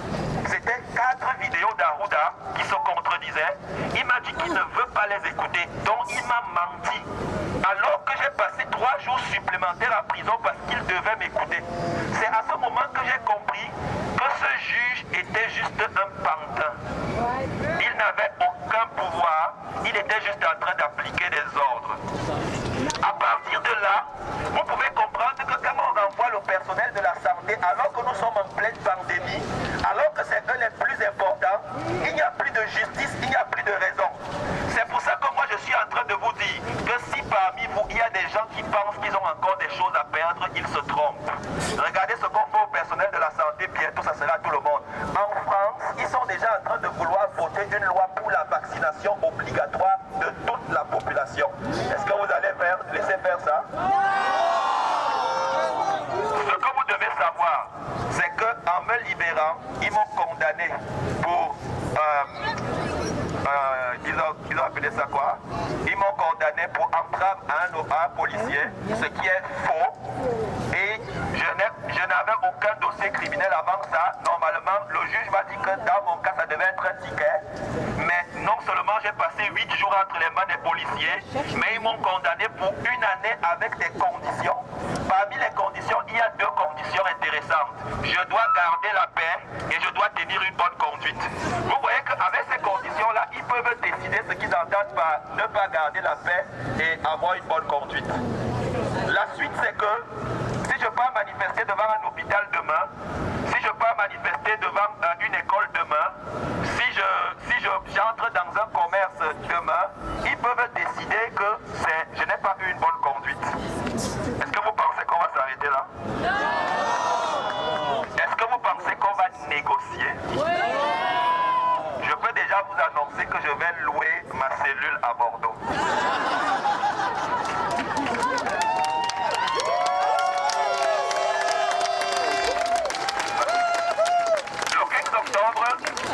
c'était 4 vidéos d'Arruda qui se contredisaient. Il m'a dit qu'il ne veut pas les écouter. Donc il m'a menti. Alors que j'ai passé 3 jours supplémentaires en prison parce qu'il devait m'écouter. C'est à ce moment que j'ai compris que ce juge était juste un pantin. Il n'avait aucun pouvoir, il était juste en train d'appliquer des ordres. À partir de là, vous pouvez comprendre que quand on renvoie le personnel de la santé, alors que nous sommes en pleine pandémie, alors que c'est eux les plus importants, il n'y a plus de justice, il n'y a plus de raison. C'est pour ça que moi je suis en train de vous dire que si parmi vous, il y a des gens qui pensent qu'ils ont encore des choses à perdre, ils se trompent. Regardez ce qu'on fait au personnel de la santé, bientôt ça sera tout le monde. En France, ils sont déjà en train de vouloir voter une loi pour la vaccination obligatoire de toute la population. Est-ce que vous allez laisser faire ça? Ce que vous devez savoir, c'est qu'en me libérant, ils m'ont condamné pour... ils ont appelé ça quoi? Ils m'ont condamné pour entrave à un policier, ce qui est faux. Et je n'avais aucun dossier criminel avant ça. Normalement, le juge m'a dit que dans mon cas, ça devait être un ticket. Mais non seulement j'ai passé 8 jours entre les mains des policiers, mais ils m'ont condamné pour 1 année avec des conditions. Parmi les conditions, il y a 2 conditions intéressantes. Je dois garder la paix et je dois tenir une bonne conduite. Vous voyez qu'avec ces conditions-là, ils peuvent décider ce qu'ils entendent par ne pas garder la paix et avoir une bonne conduite. La suite, c'est que si je pars manifester devant un hôpital demain, si je pars manifester devant une école demain, si j'entre dans un commerce demain, ils peuvent décider que je n'ai pas eu une bonne conduite. Est-ce que vous pensez qu'on va s'arrêter là? Est-ce que vous pensez qu'on va négocier? Je peux déjà vous annoncer que je vais louer ma cellule à Bordeaux.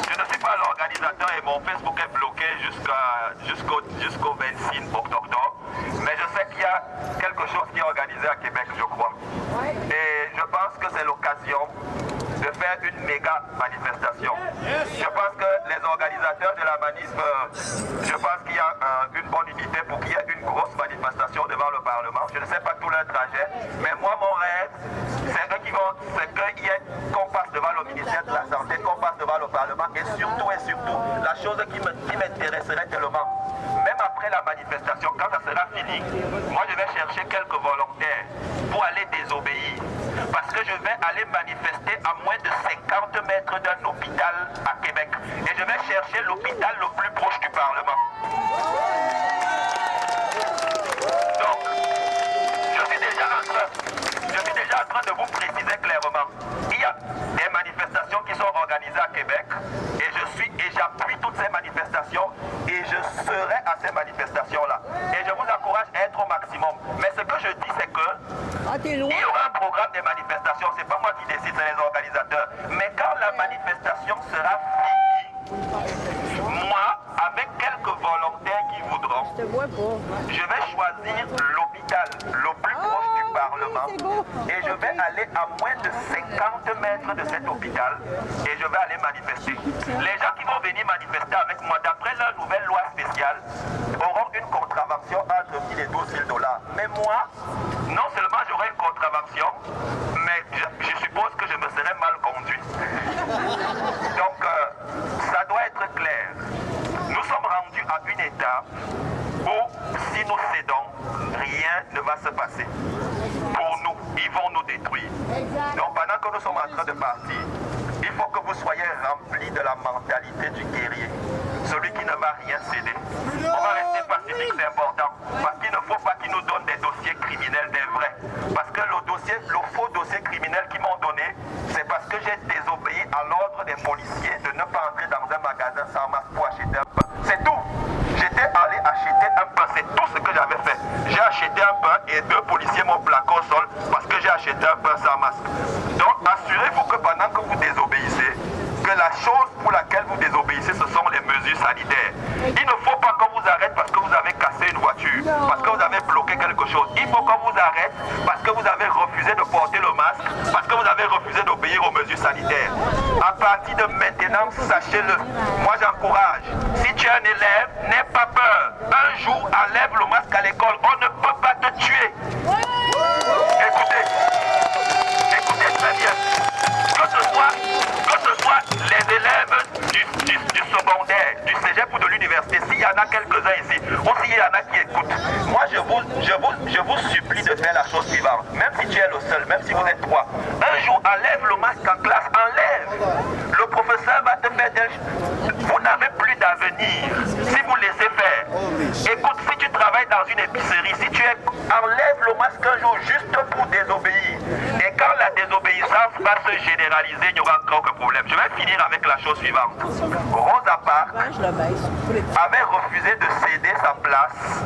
Je ne suis pas l'organisateur et mon Facebook est bloqué jusqu'au 26 octobre. Mais je sais qu'il y a quelque chose qui est organisé à Québec, je crois. Et je pense que c'est l'occasion de faire une méga manifestation. Je pense que les organisateurs de la manif, je pense qu'il y a une bonne unité pour qu'il y ait une grosse manifestation devant le Parlement. Je ne sais pas tout leur trajet, mais moi mon rêve, c'est qu'on passe devant le ministère de la Santé, qu'on passe devant le Parlement et surtout, la chose qui m'intéresserait tellement, même après la manifestation, quand ça sera fini, moi je vais chercher quelques volontaires pour aller désobéir. Parce que je vais aller manifester à moins de 50 mètres d'un hôpital à Québec. Et je vais chercher l'hôpital le plus proche du Parlement. Donc, je suis déjà en train de vous préciser clairement. Il y a des manifestations qui sont organisées à Québec et j'appuie toutes ces manifestations et je serai à ces manifestations-là. Et je vous encourage à être au maximum. Mais ce que je dis, c'est que il y aura un programme de manifestation. C'est pas moi qui décide, c'est les organisateurs. Mais quand la manifestation sera finie, moi, avec quelques volontaires qui voudront, je vais choisir l'hôpital le plus proche du Parlement et je vais aller à moins de 50 mètres de cet hôpital et je vais aller manifester. Les gens qui vont venir manifester avec moi, d'après la nouvelle loi spéciale, auront une contravention entre 1 000 et 12 000 $. Mais moi, non seulement mais je suppose que je me serais mal conduit. Donc, ça doit être clair. Nous sommes rendus à une étape où, si nous cédons, rien ne va se passer. Pour nous, ils vont nous détruire. Donc, pendant que nous sommes en train de partir, il faut que vous soyez remplis de la mentalité du guerrier. Celui qui ne va rien céder. On va rester pacifique, c'est important. Parce qu'il ne faut pas qu'ils nous donnent des dossiers criminels, des vrais. Parce que le faux dossier criminel qu'ils m'ont donné, c'est parce que j'ai désobéi à l'ordre des policiers de ne pas entrer dans un magasin sans masque pour acheter un pain. C'est tout. J'étais allé acheter un pain, c'est tout ce que j'avais fait. J'ai acheté un pain et 2 policiers m'ont plaqué au sol parce que j'ai acheté un pain sans masque. Donc assurez-vous que pendant que vous désobéissez, que la chose pour laquelle vous désobéissez, ce sont les mesures sanitaires. Il ne faut pas qu'on vous arrête parce que vous avez cassé une voiture, parce que vous avez bloqué quelque chose. Il faut qu'on vous arrête parce que vous avez refusé de porter le masque, parce que vous avez refusé d'obéir aux mesures sanitaires. À partir de maintenant, sachez-le, moi j'encourage, si tu es un élève, n'aie pas peur. Un jour, enlève le masque à l'école, on ne peut pas te tuer. Écoutez très bien. Que ce soit les élèves du secondaire, du cégep ou de l'université, s'il y en a quelques-uns ici, ou s'il y en a qui écoutent, moi je vous supplie de faire la chose suivante. Même si tu es le seul, même si vous êtes 3, un jour enlève le masque en classe, enlève. Le professeur va te faire vous n'avez plus d'avenir si vous laissez faire. Écoute, si tu travailles dans une épicerie, si tu enlève le masque un jour juste pour désobéir. Et quand la désobéissance va se généraliser, il n'y aura encore aucun problème. Je vais finir avec la chose suivante. Rosa Parks avait refusé de céder sa place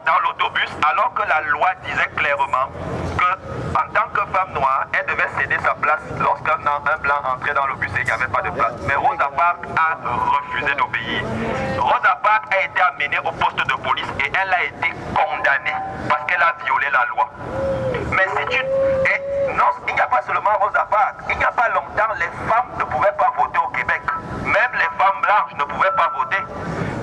dans l'autobus, alors que la loi disait clairement qu'en tant que femme noire, elle devait céder sa place lorsqu'un blanc entrait dans le bus et il n'y avait pas de place. Mais Rosa Parks a refusé d'obéir. Rosa Parks a été amenée au poste de police et elle a été condamnée parce qu'elle a violé la loi. Mais non, il n'y a pas seulement Rosa Parks. Il n'y a pas longtemps, les femmes ne pouvaient pas voter au Québec. Même les femmes blanches ne pouvaient pas voter.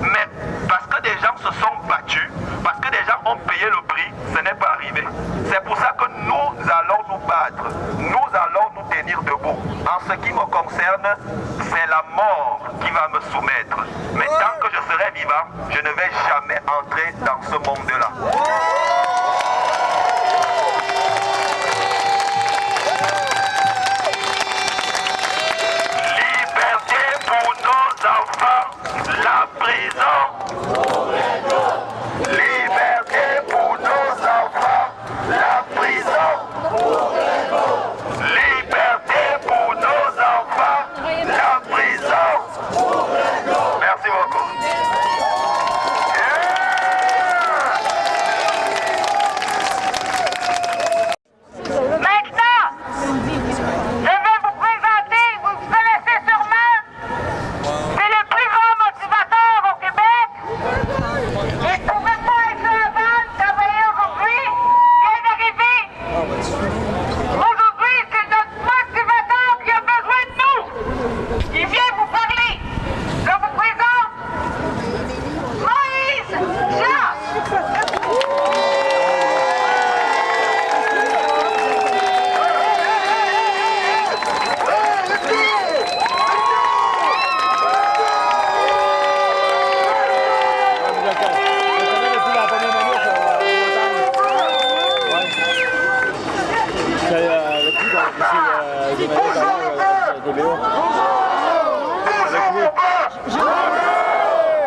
Mais parce que des gens se sont battus, parce que des gens ont payé le prix, ce n'est pas arrivé. C'est pour ça que nous allons nous battre. Nous allons nous tenir debout. En ce qui me concerne, c'est la mort qui va me soumettre. Mais tant que je serai vivant, je ne vais jamais entrer dans ce monde-là. La prison. Liberté pour nos enfants. La prison. Liberté pour nos enfants. La prison. Merci beaucoup.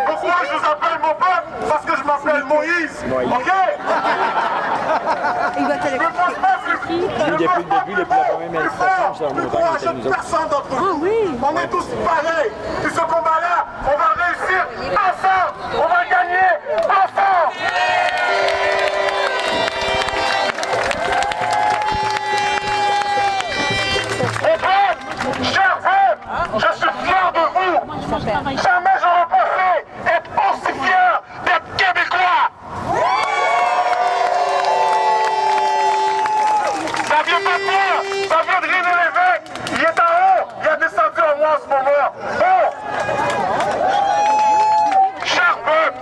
Pourquoi je vous appelle mon peuple? Parce que je m'appelle Moïse. Ok? Il va te le personne d'entre vous. On est tous pareils. Et ce combat-là, on va réussir ensemble. On va gagner ensemble. Chers peuple, je suis fier de vous. Jamais j'aurais pensé être aussi fier d'être québécois. Ça vient pas de moi, ça vient de René Lévesque. Il est en haut, il a descendu en moi en ce moment. Bon. Chers peuple,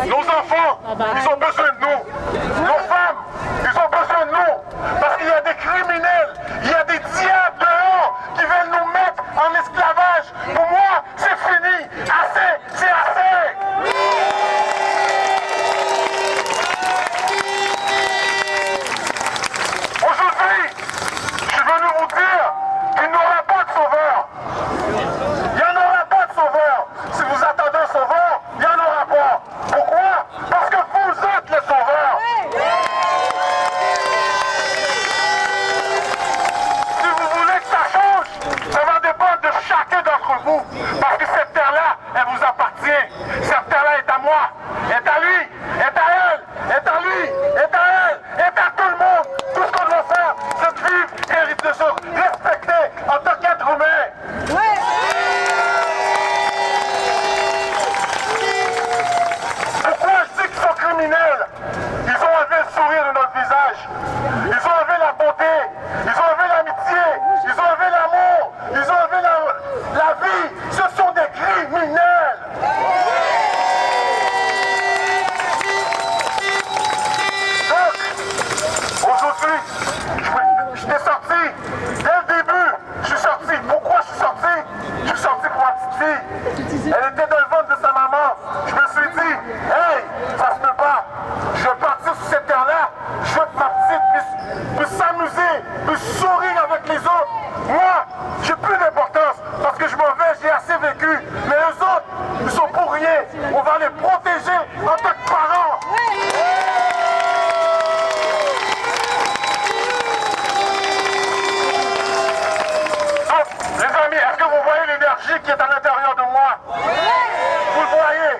nos enfants, ils ont besoin de nous. Nos femmes, ils ont besoin de nous. Parce qu'il y a des moi, est à lui, est à elle, est à lui, est à elle, est à tout le monde. Tout ce qu'on doit faire, c'est de vivre et de se respecter en tant qu'être humain. Pourquoi je dis qu'ils sont criminels? Ils ont enlevé le sourire de notre visage. Ils ont enlevé la beauté. Ils ont enlevé l'amitié. Ils ont enlevé l'amour. Ils ont enlevé la vie. Ce sont des criminels. Donc, aujourd'hui, je t'ai sorti. Dès le début, je suis sorti. Pourquoi je suis sorti? Je suis sorti pour ma petite fille. Elle était dans le ventre de sa maman. Je me suis dit, hey, ça se peut pas. Je vais partir sur cette terre-là. Je veux que ma petite puisse s'amuser, puisse sourire avec les autres. Moi, j'ai plus d'importance parce que je m'en vais, j'ai assez vécu. Mais eux autres, ils sont pour rien. On va les protéger en tant que parents. Donc, les amis, est-ce que vous voyez l'énergie qui est à l'intérieur de moi? Vous le voyez?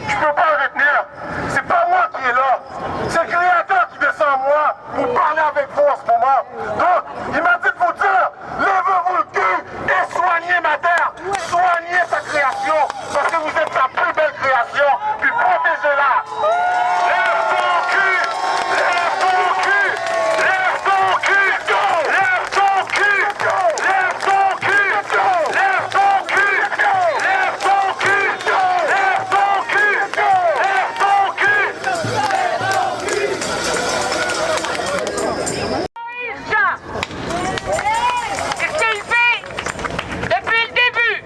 Je ne peux pas le retenir. C'est pas moi qui est là. C'est le Créateur qui descend en moi pour parler avec vous en ce moment. Donc, il m'a dit de vous dire, levez-vous le cul et soignez ma terre. Soignez sa création. Parce que vous êtes sa plus belle création. Puis protégez-la. Lève ton cul. Lève ton cul. Lève ton cul. Lève ton cul. Lève ton cul. Lève ton cul. Lève ton cul. Lève ton cul. Lève ton cul. Qu'est-ce qu'il fait depuis le début?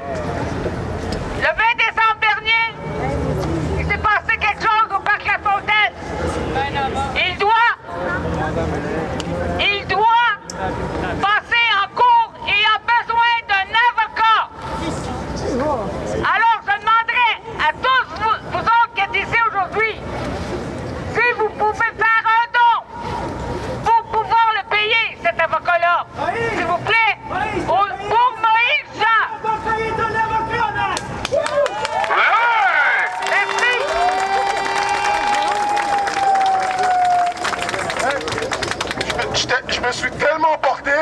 Le 20 décembre dernier, il s'est passé quelque chose au parc La Fontaine. Il doit passer en cours et il a besoin d'un avocat. Alors je demanderai à tous vous autres qui êtes ici aujourd'hui, si vous pouvez faire un don pour pouvoir le payer, cet avocat-là. S'il vous plaît, pour Moïse Jean. Merci. Je me suis tellement porté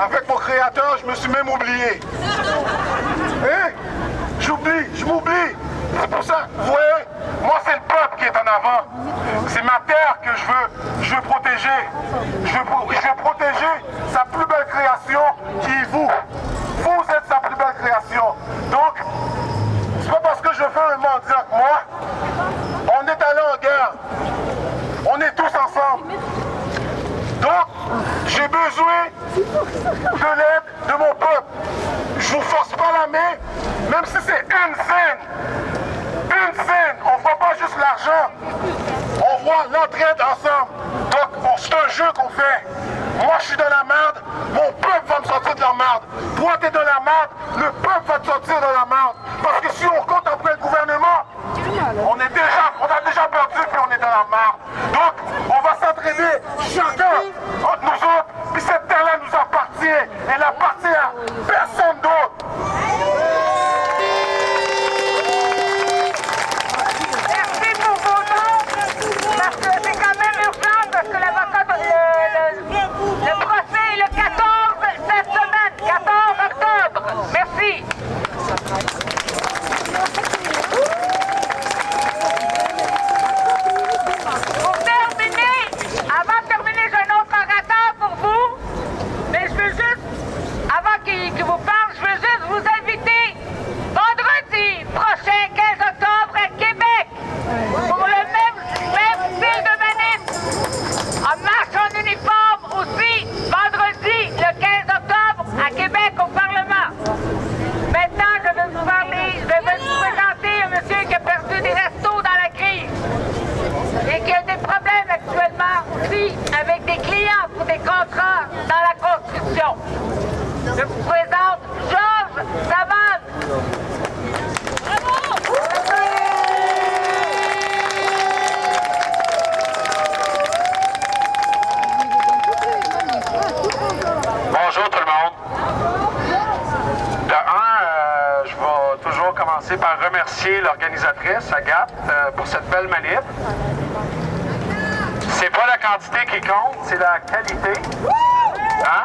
avec mon Créateur, je me suis même oublié. Hein? Je m'oublie. C'est pour ça, vous voyez, moi c'est le peuple qui est en avant. C'est ma terre que je veux protéger. Je veux protéger sa plus belle création qui est vous. Vous êtes sa plus belle création. Donc, c'est pas parce que je fais un mendiant que moi. On est allé en guerre. On est tous ensemble. Donc, j'ai besoin de l'aide de mon peuple. Je vous force pas la main, même si c'est une scène. Une scène, on ne voit pas juste l'argent, on voit l'entraide ensemble. Donc, c'est un jeu qu'on fait. Moi, je suis dans la merde, mon peuple va me sortir de la merde. Toi, t'es dans la merde, le peuple va te sortir de la merde. Parce que si on compte après le gouvernement, on a déjà perdu puis on est dans la merde. Donc, on va s'entraider chacun entre nous autres, puis cette terre-là nous appartient. Elle appartient à personne d'autre. Merci pour vos noms, parce que c'est quand même urgent, parce que l'avocat, le procès est le 14 cette semaine, 14 octobre. Merci. Pour terminer, avant de terminer, j'ai un autre orateur pour vous, mais je veux juste, avant qu'il vous parle, je veux juste vous inviter vendredi prochain, 15 octobre, à Québec, pour le même style de manif, en marche en uniforme aussi, vendredi, le 15 octobre, à Québec, au Parlement. Maintenant, je vais vous présenter un monsieur qui a perdu des restos dans la crise et qui a des problèmes actuellement aussi avec des clients pour des contrats dans la construction. Je vous présente Georges Savane. Bonjour tout le monde. De un, je vais toujours commencer par remercier l'organisatrice Chris, à Gap, pour cette belle manip. C'est pas la quantité qui compte, c'est la qualité. Hein?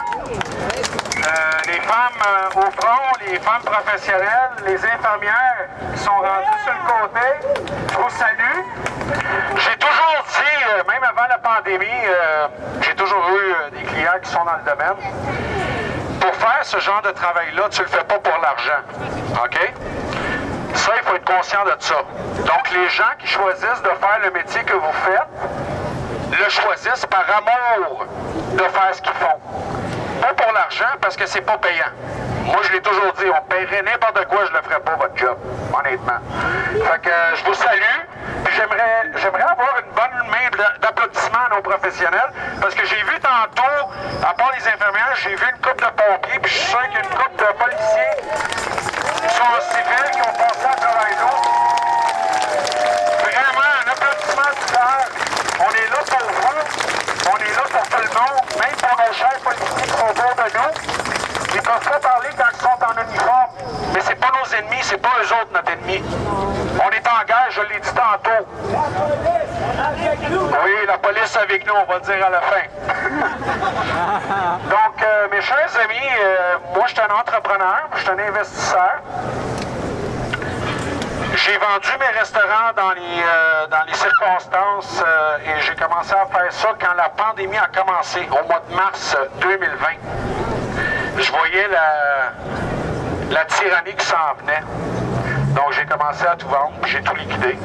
Les femmes au front, les femmes professionnelles, les infirmières qui sont rendues sur le côté, je vous salue. J'ai toujours dit, même avant la pandémie, j'ai toujours eu des clients qui sont dans le domaine. Pour faire ce genre de travail-là, tu le fais pas pour l'argent. OK? Ça, il faut être conscient de ça. Donc, les gens qui choisissent de faire le métier que vous faites, le choisissent par amour de faire ce qu'ils font. Pas pour l'argent, parce que c'est pas payant. Moi, je l'ai toujours dit, on paierait n'importe quoi, je ne le ferais pas, votre job, honnêtement. Fait que je vous salue, puis j'aimerais avoir une bonne main d'applaudissements à nos professionnels, parce que j'ai vu tantôt, à part les infirmières, j'ai vu une couple de pompiers, puis je suis sûr qu'il y a une couple de policiers qui sont civils, qui ont passé à travers nous. Vraiment, un applaudissement super. On est là pour vous, on est là pour tout le monde, même pour nos chefs policiers qui sont autour de nous. Ils ne peuvent pas parler quand ils sont en uniforme, mais c'est pas nos ennemis, c'est pas eux autres notre ennemi. On est en guerre, je l'ai dit tantôt. Oui, la police avec nous, on va le dire à la fin. Donc, mes chers amis, moi je suis un entrepreneur, je suis un investisseur. J'ai vendu mes restaurants dans les circonstances et j'ai commencé à faire ça quand la pandémie a commencé, au mois de mars 2020. Je voyais la tyrannie qui s'en venait. Donc j'ai commencé à tout vendre, puis j'ai tout liquidé.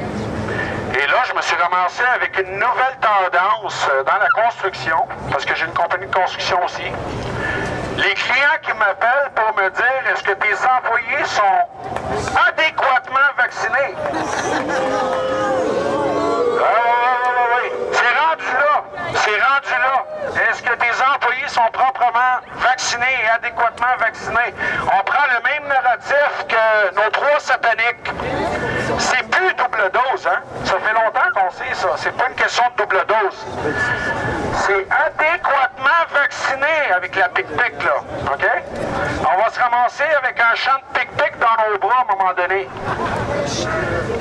Et là, je me suis ramassé avec une nouvelle tendance dans la construction, parce que j'ai une compagnie de construction aussi. Les clients qui m'appellent pour me dire est-ce que tes employés sont adéquatement vaccinés? Oui. C'est rendu là. C'est rendu là. Est-ce que tes employés sont proprement vaccinés et adéquatement vaccinés? On prend le même narratif que nos trois sataniques. C'est plus double dose, hein? Ça fait longtemps qu'on sait ça. C'est pas une question de double dose. C'est adéquatement vacciné avec la pic-pic, là. OK? On va se ramasser avec un champ de pic-pic dans nos bras à un moment donné.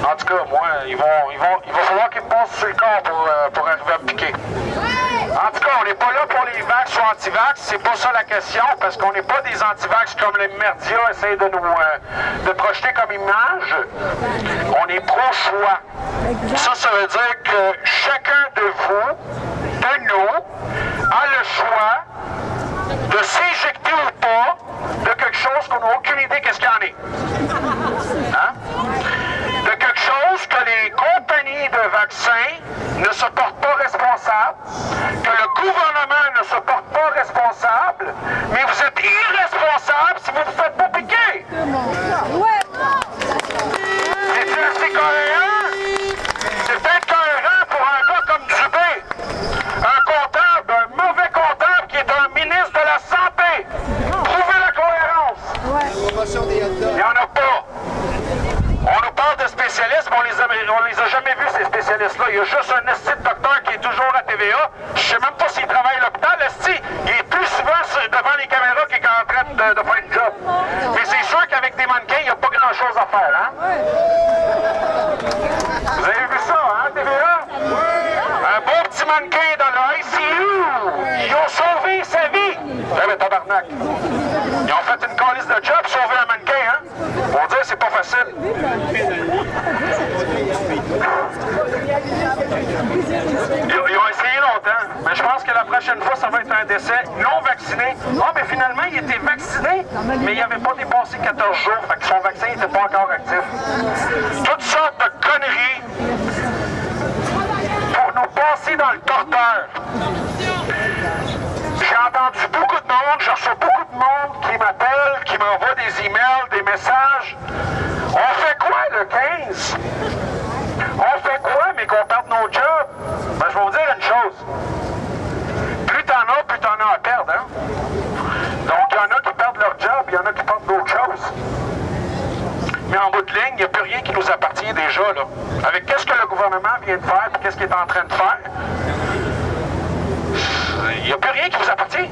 En tout cas, moi, il va falloir qu'ils me passent sur le corps pour arriver à me piquer. En tout cas, on n'est pas là pour les vax ou anti-vax, c'est pas ça la question, parce qu'on n'est pas des anti-vax comme les merdias essayent de nous de projeter comme image. On est pro-choix. Ça veut dire que chacun de vous, de nous, a le choix de s'injecter ou pas de quelque chose qu'on n'a aucune idée qu'est-ce qu'il y en est. Hein? De quelque chose que les compagnies de vaccins ne se portent pas responsables, que le gouvernement ne se porte pas responsable, mais vous êtes irresponsable si vous ne vous faites pas piquer. C'est assez cohérent? C'est peut-être cohérent pour un gars comme Dubé, un comptable, un mauvais comptable qui est un ministre de la Santé. Trouvez la cohérence. Il n'y en a pas. On nous parle de spécialistes, mais on les a jamais vus, ces spécialistes-là. Il y a juste un esti de docteur qui est toujours à TVA. Je sais même pas s'il travaille à l'hôpital. Esti, il est plus souvent devant les caméras qu'il est en train de faire une job. Mais c'est sûr qu'avec des mannequins, il n'y a pas grand-chose à faire, hein? Vous avez vu ça, hein, TVA? Un beau petit mannequin dans le ICU. Ils ont sauvé sa vie. Eh ben, tabarnak. Ils ont fait une calice de job, sauver un mannequin, hein? Pour dire, c'est pas facile. Ils ont essayé longtemps, mais je pense que la prochaine fois, ça va être un décès non vacciné. Ah, mais finalement, il était vacciné, mais il n'avait pas dépassé 14 jours, fait que son vaccin n'était pas encore actif. Toutes sortes de conneries pour nous passer dans le torteur. J'ai entendu beaucoup de monde, je reçois beaucoup de monde qui m'appelle, qui m'envoie des emails, des messages. On fait quoi le 15? On fait quoi, mais qu'on perde nos jobs? Ben, je vais vous dire une chose. Plus t'en as, plus t'en as à perdre, hein? Donc, il y en a qui perdent leur job, il y en a qui perdent d'autres choses. Mais en bout de ligne, il n'y a plus rien qui nous appartient déjà, là. Avec qu'est-ce que le gouvernement vient de faire, et qu'est-ce qu'il est en train de faire, il n'y a plus rien qui vous appartient.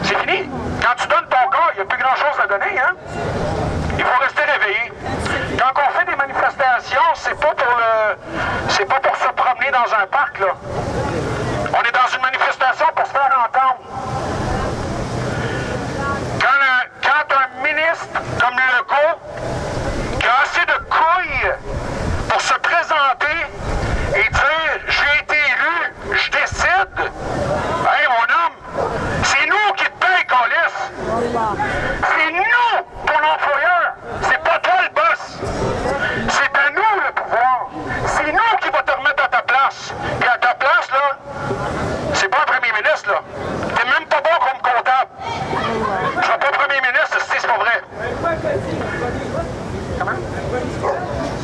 C'est fini. Quand tu donnes ton corps, il n'y a plus grand-chose à donner, hein? il faut rester réveillé. Quand on fait des manifestations, c'est pas pour se promener dans un parc, là. On est dans une manifestation pour se faire entendre. Quand un ministre comme Legault, qui a assez de couilles pour se présenter et dire « j'ai été élu, je décide », hey mon homme, c'est nous qui te payons, câlisse. C'est nous ton employeur, c'est pas toi le boss. C'est à nous le pouvoir. C'est nous qui va te remettre à ta place. Et à ta place, là, c'est pas un premier ministre, là. T'es même pas bon comme comptable. Je suis pas premier ministre, c'est pas vrai. Comment?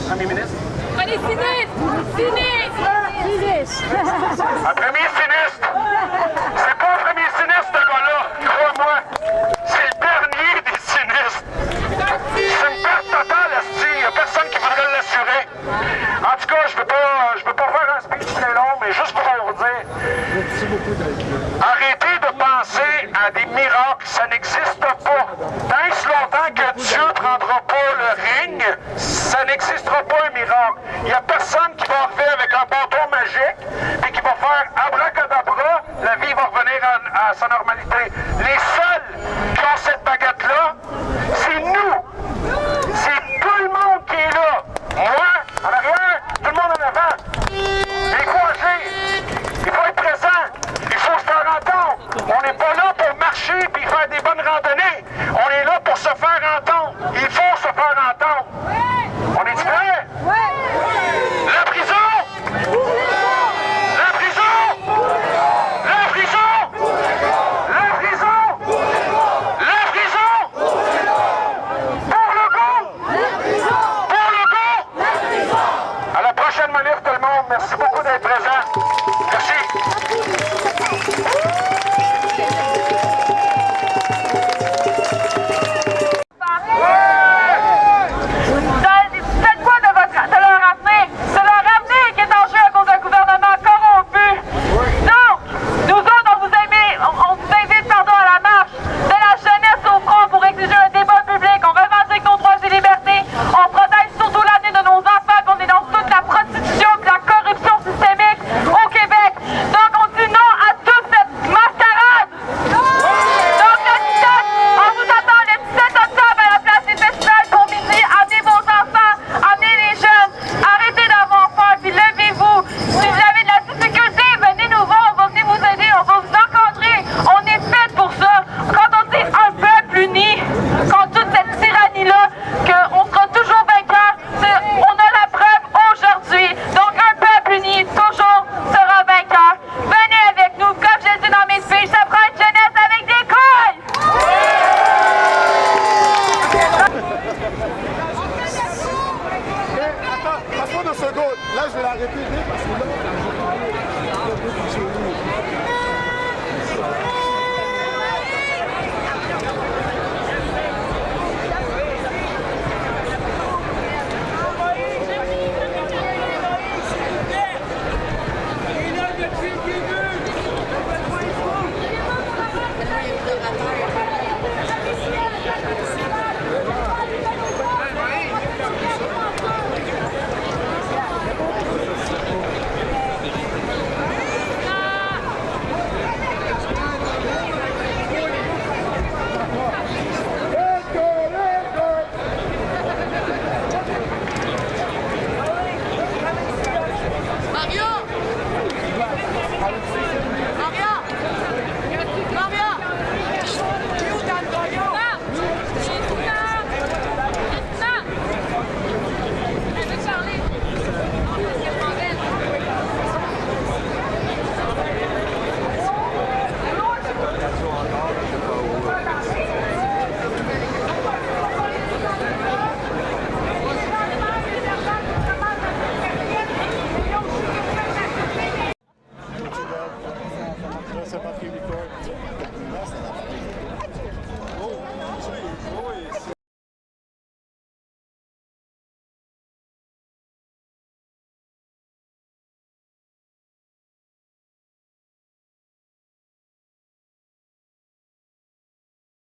Premier ministre? Allez, sinistre! Sinistre! Un premier sinistre! C'est pas un premier sinistre, ce gars-là, crois-moi. C'est le dernier des sinistres. C'est une perte totale, esti. Il n'y a personne qui voudrait l'assurer. En tout cas, je veux pas faire un speech très long, mais juste pour vous dire, arrêtez de penser à des miracles, ça n'existe pas. Tant si longtemps que Dieu ne prendra pas le ring, ça n'existera pas un miracle. Il n'y a personne qui va arriver avec un bâton magique et qui va faire abracadabra, la vie va revenir à sa normalité. Les seuls qui ont cette baguette-là, c'est nous. C'est tout le monde qui est là. Moi, en arrière, tout le monde en avant. Il faut agir. Il faut être présent. Il faut se faire entendre. On n'est pas là pour marcher et faire des bonnes randonnées. On est là pour se faire entendre. Il faut se faire entendre. On est prêts? La prison! La prison! La prison! La prison! La prison! Pour Legault! Pour Legault! À la prochaine manif, tout le monde. Merci beaucoup d'être présent. Merci. Faites quoi de leur avenir? C'est leur avenir qui est en jeu à cause d'un gouvernement corrompu. Donc, nous autres, on vous invite à la marche de la jeunesse au front pour exiger un débat public. On revendique nos droits et libertés. On protège surtout l'avenir de nos enfants qu'on dénonce toute la prostitution et la corruption systémique au Québec. Donc, on dit non à toute cette mascarade. Donc, le 17, on vous attend le 17 octobre à la place des festivals pour midi. Amenez vos enfants, amenez les jeunes. Arrêtez d'avoir peur, puis levez-vous. Si vous avez de la difficulté, venez nous voir, on va venir vous aider, on va vous encadrer. On est fait pour ça. Quand on dit un peuple uni, contre toute cette tyrannie-là, qu'on sera toujours vainqueur, on a la preuve aujourd'hui. Donc un peuple uni, toujours sera vainqueur. Venez avec nous, comme je l'ai dit dans mes speeches, ça prend une jeunesse avec des couilles! Attends, passe-moi 2 secondes. Là, je vais l'arrêter parce que là...